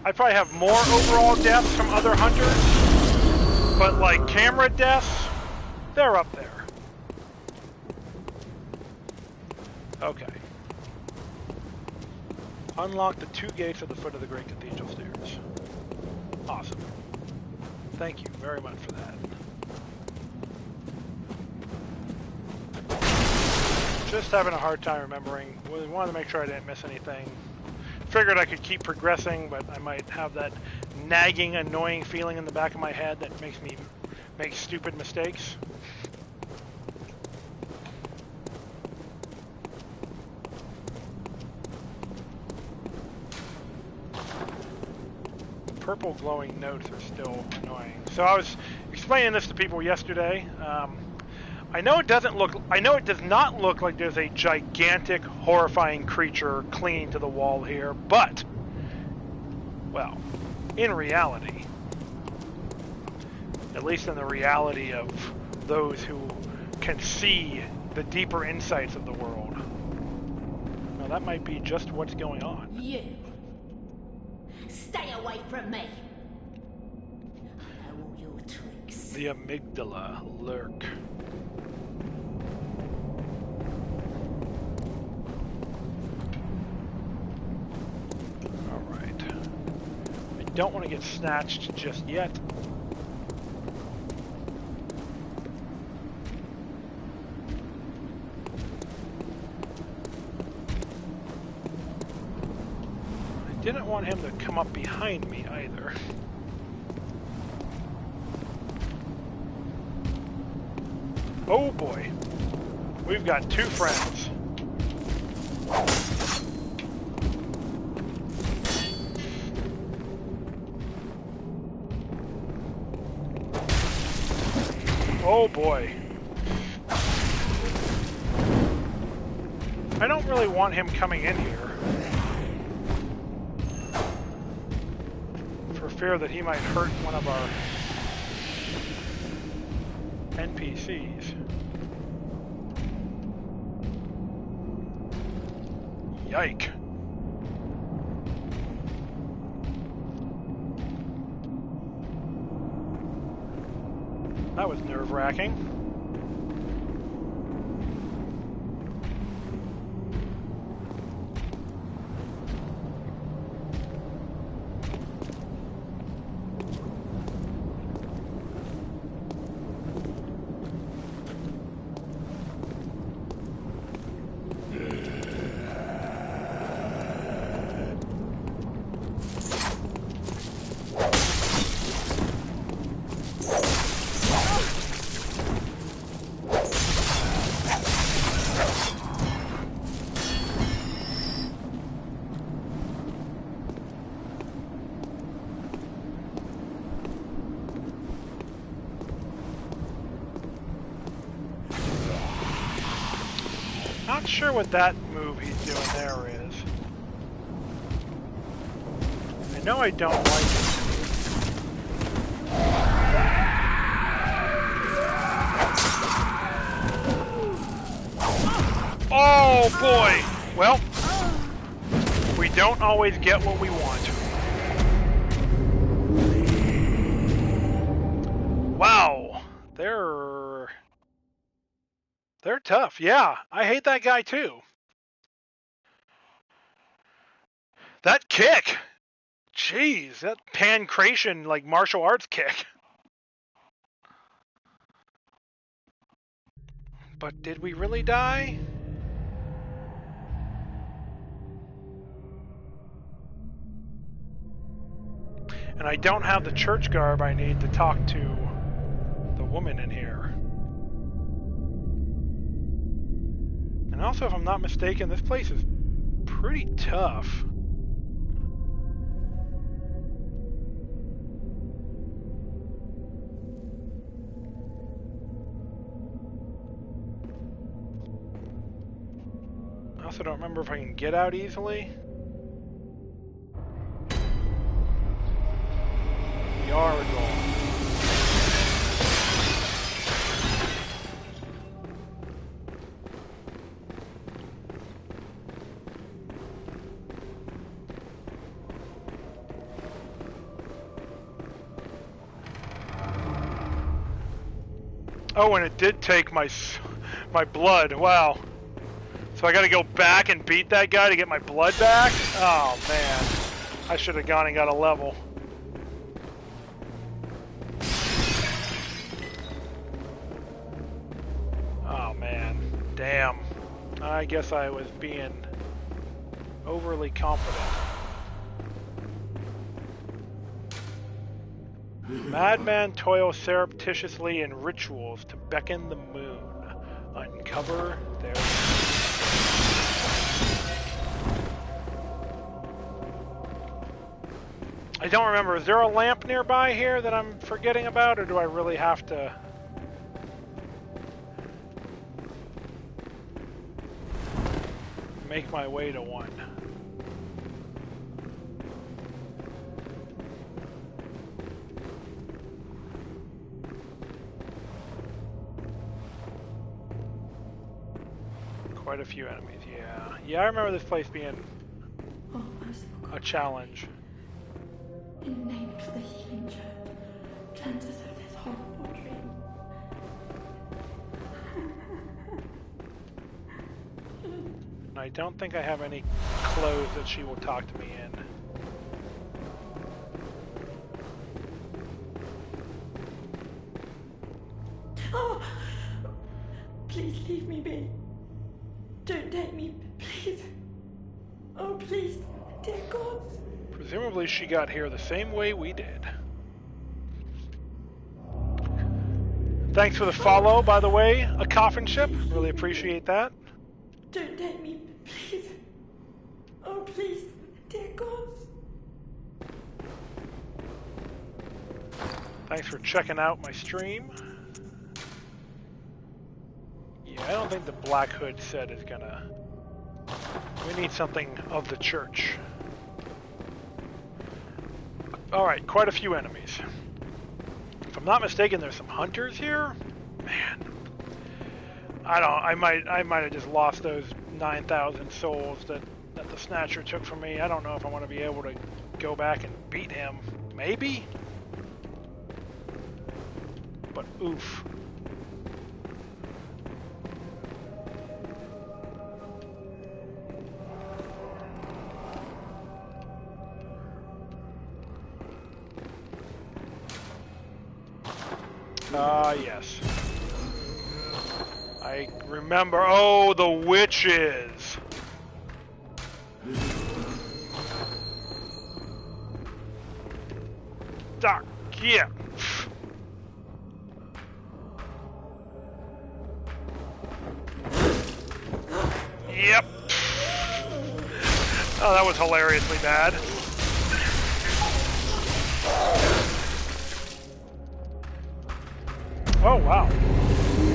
I probably have more overall deaths from other hunters, but like camera deaths, they're up there. Okay. Unlock the 2 gates at the foot of the Great Cathedral Stairs. Awesome. Thank you very much for that. Just having a hard time remembering. We wanted to make sure I didn't miss anything. Figured I could keep progressing, but I might have that nagging, annoying feeling in the back of my head that makes me make stupid mistakes. purple glowing notes are still annoying. So I was explaining this to people yesterday. I know it does not look like there's a gigantic, horrifying creature clinging to the wall here, but, well, in reality, at least in the reality of those who can see the deeper insights of the world, now that might be just what's going on. You! Stay away from me! I know all your tricks. The amygdala lurk. Alright. I don't want to get snatched just yet. Didn't want him to come up behind me either. Oh boy. We've got two friends. Oh boy. I don't really want him coming in here. Fear that he might hurt one of our NPCs. Yike. That was nerve-wracking. Not sure what that move he's doing there is. I know I don't like it. Oh boy! Well, we don't always get what we want. Wow, they're tough. Yeah, I hate that guy too. That kick! Jeez, that pancration, like, martial arts kick. But did we really die? And I don't have the church garb I need to talk to the woman in here. And also, if I'm not mistaken, this place is pretty tough. I also don't remember if I can get out easily. Yargle. Oh, and it did take my blood. Wow. So I gotta go back and beat that guy to get my blood back? Oh, man. I should have gone and got a level. Oh, man. Damn. I guess I was being overly confident. Madman toil surreptitiously in rituals to beckon the moon. Uncover their... I don't remember. Is there a lamp nearby here that I'm forgetting about, or do I really have to... make my way to one? Quite a few enemies, yeah. Yeah, I remember this place being Oh, merciful a challenge. in the name of the healing church, cleanse us of this horrible dream. And I don't think I have any clothes that she will talk to me in. Oh, please leave me be. Don't take me, please. Oh, please, dear God. Presumably she got here the same way we did. Thanks for the follow, by the way, a coffin ship. Really appreciate that. Don't take me, please. Oh, please, dear God. Thanks for checking out my stream. Yeah, I don't think the Black Hood set is gonna... We need something of the church. Alright, quite a few enemies. If I'm not mistaken, there's some hunters here? Man. I might have just lost those 9,000 souls that the Snatcher took from me. I don't know if I want to be able to go back and beat him. Maybe? But oof. Yes. I remember. Oh, the witches! Doc, yeah. Yep. Oh, that was hilariously bad. Oh, wow.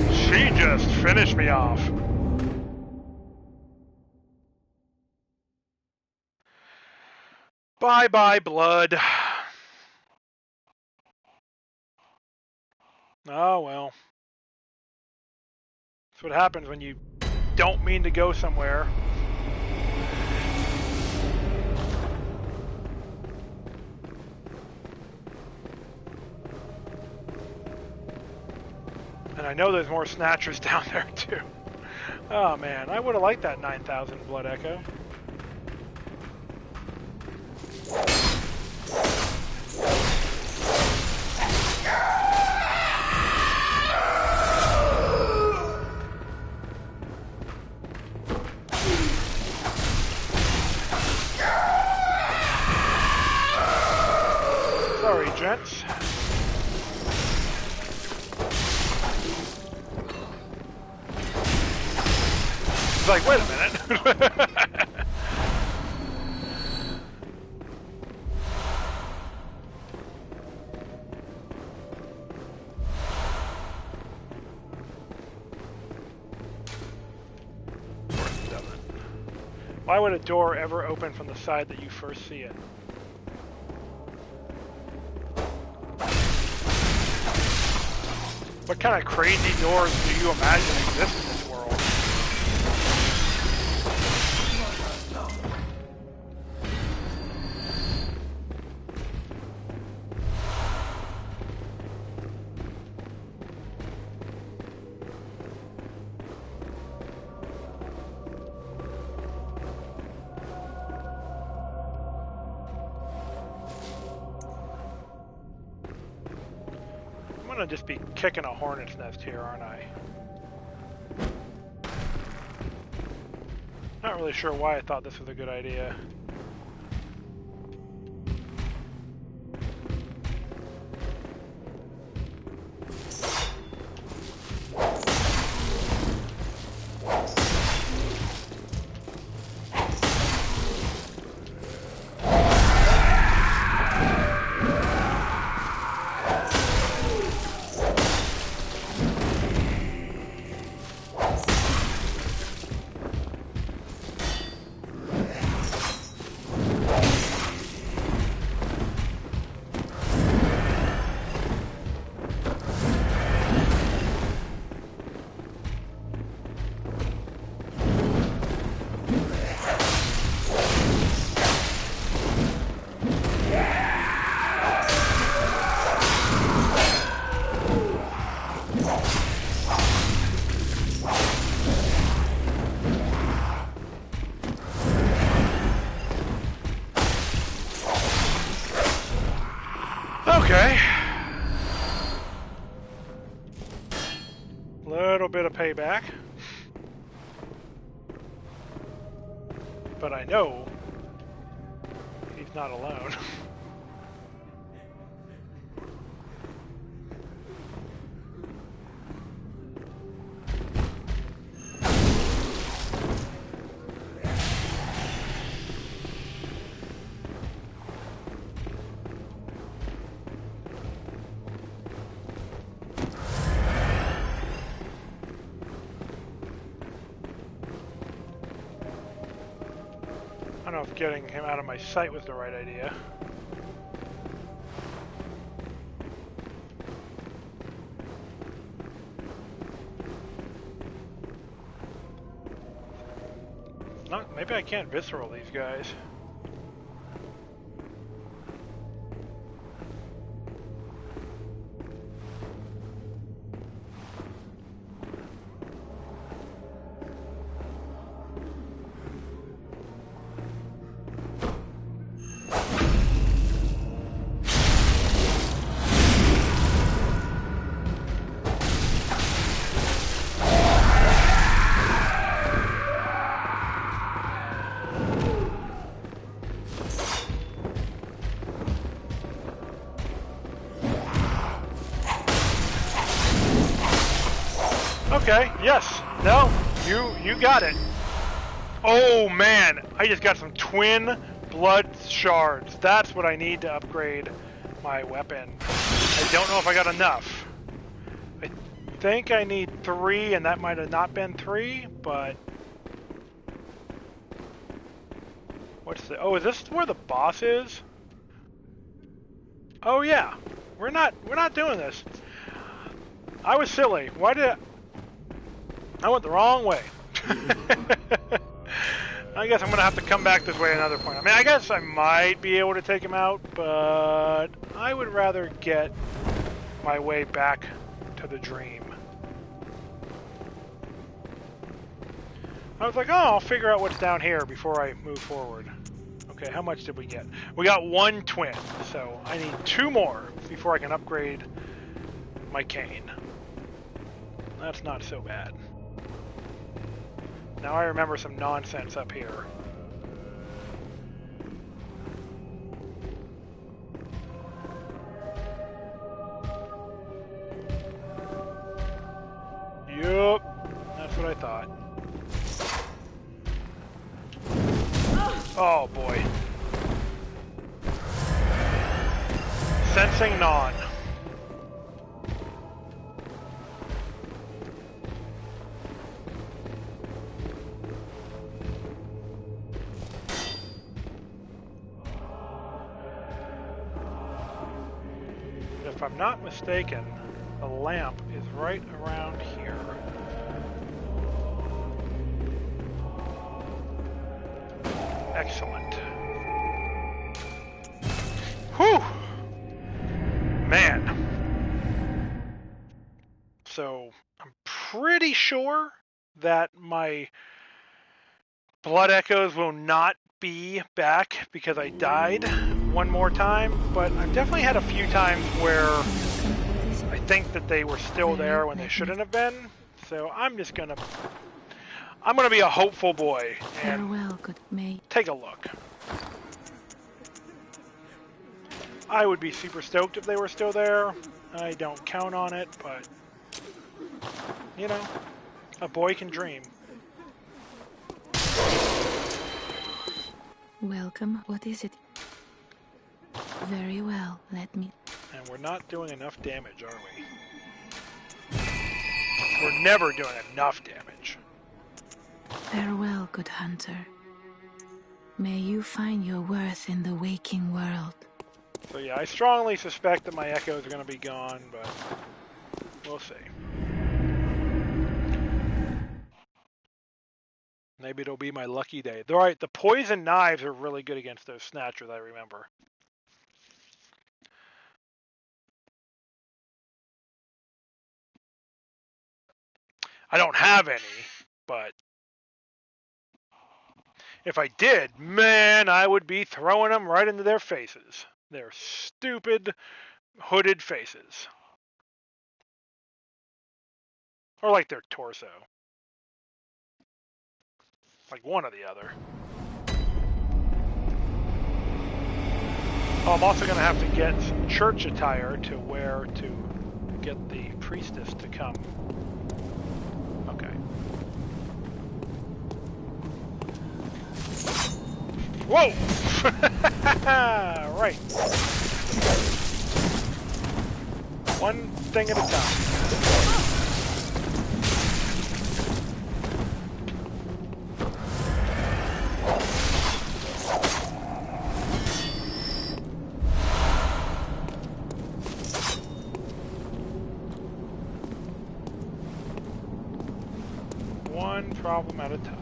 She just finished me off. Bye-bye, blood. Oh, well. That's what happens when you don't mean to go somewhere. And I know there's more Snatchers down there, too. Oh, man. I would have liked that 9,000 Blood Echo. Sorry, gents. It's like, wait a minute. Why would a door ever open from the side that you first see it? What kind of crazy doors do you imagine exist in this world? I'm gonna just be kicking a hornet's nest here, aren't I? Not really sure why I thought this was a good idea. Okay. Little bit of payback. But I know he's not alone. I don't know if getting him out of my sight was the right idea. Not, maybe I can't visceral these guys. Okay, yes, no, you got it. Oh man, I just got some twin blood shards. That's what I need to upgrade my weapon. I don't know if I got enough. I think I need 3, and that might have not been 3, but... What's the... Oh, is this where the boss is? Oh yeah, we're not doing this. I was silly. Why did I went the wrong way. I guess I'm going to have to come back this way another point. I mean, I guess I might be able to take him out, but I would rather get my way back to the dream. I was like, oh, I'll figure out what's down here before I move forward. Okay, how much did we get? We got 1 twin, so I need 2 more before I can upgrade my cane. That's not so bad. Now I remember some nonsense up here. Yup, that's what I thought. Oh boy. Sensing non. If I'm not mistaken, the lamp is right around here. Excellent. Whew! Man. So, I'm pretty sure that my blood echoes will not be back because I died one more time, but I've definitely had a few times where I think that they were still there when they shouldn't have been. So I'm gonna be a hopeful boy and Farewell, good mate. take a look. I would be super stoked if they were still there. I don't count on it, but you know, a boy can dream. Welcome. What is it? Very well, let me... And we're not doing enough damage, are we? We're never doing enough damage. Farewell, good hunter. May you find your worth in the waking world. So yeah, I strongly suspect that my echoes are going to be gone, but we'll see. Maybe it'll be my lucky day. All right, the poison knives are really good against those snatchers, I remember. I don't have any, but if I did, man, I would be throwing them right into their faces. They're stupid, hooded faces. Or like their torso. Like one or the other. Oh, I'm also going to have to get some church attire to wear to get the priestess to come. Okay. Whoa! Right. One thing at a time. One problem at a time.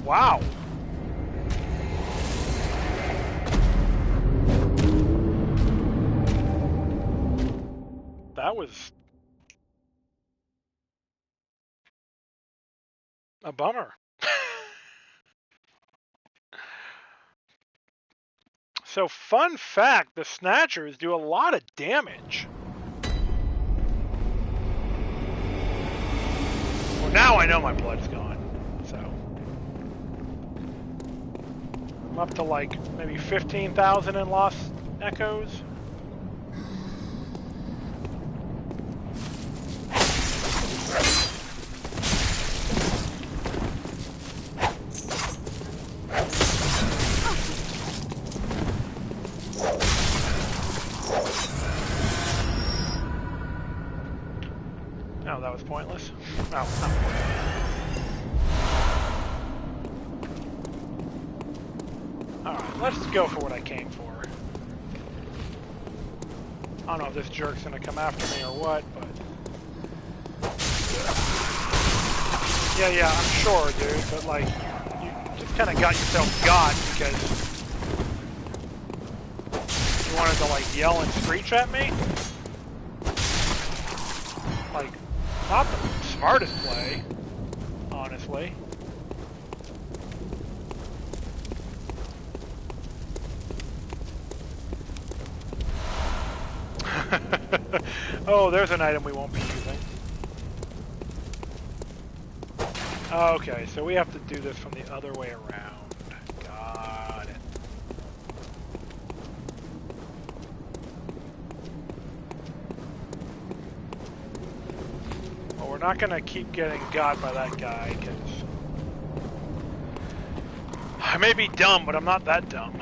Wow. That was a bummer. So, fun fact, the Snatchers do a lot of damage. Well, now I know my blood's gone, so. I'm up to like maybe 15,000 in lost echoes. Oh, that was pointless. Oh, not pointless. Alright, let's go for what I came for. I don't know if this jerk's gonna come after me or what, but... Yeah, I'm sure, dude, but like, you just kinda got yourself got because you wanted to like yell and screech at me? Like, not the smartest play, honestly. Oh, there's an item we won't be using. Okay, so we have to do this from the other way around. Got it. Well, we're not gonna keep getting got by that guy, because I may be dumb, but I'm not that dumb.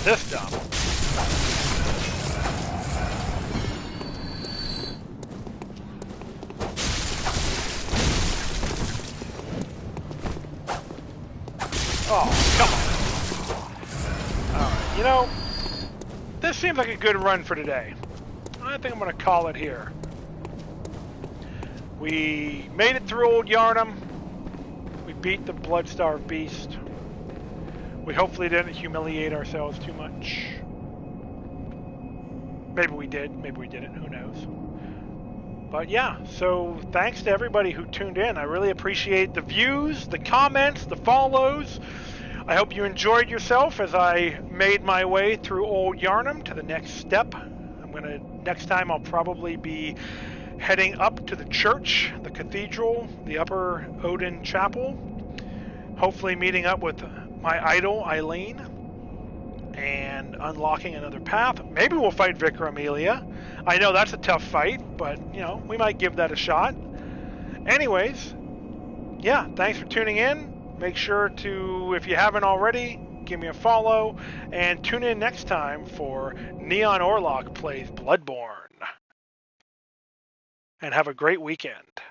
This dumb. Oh, come on. Alright, you know, this seems like a good run for today. I think I'm going to call it here. We made it through Old Yarnum. We beat the Bloodstarved Beast. We hopefully didn't humiliate ourselves too much. Maybe we did, maybe we didn't, who knows. But yeah, so thanks to everybody who tuned in. I really appreciate the views, the comments, the follows. I hope you enjoyed yourself as I made my way through Old Yarnum to the next step. Next time I'll probably be heading up to the church, the cathedral, the Upper Odin Chapel. Hopefully meeting up with my idol, Eileen, and unlocking another path. Maybe we'll fight Vicar Amelia. I know that's a tough fight, but, you know, we might give that a shot. Anyways, yeah, thanks for tuning in. Make sure to, if you haven't already, give me a follow, and tune in next time for Neon Orlok Plays Bloodborne. And have a great weekend.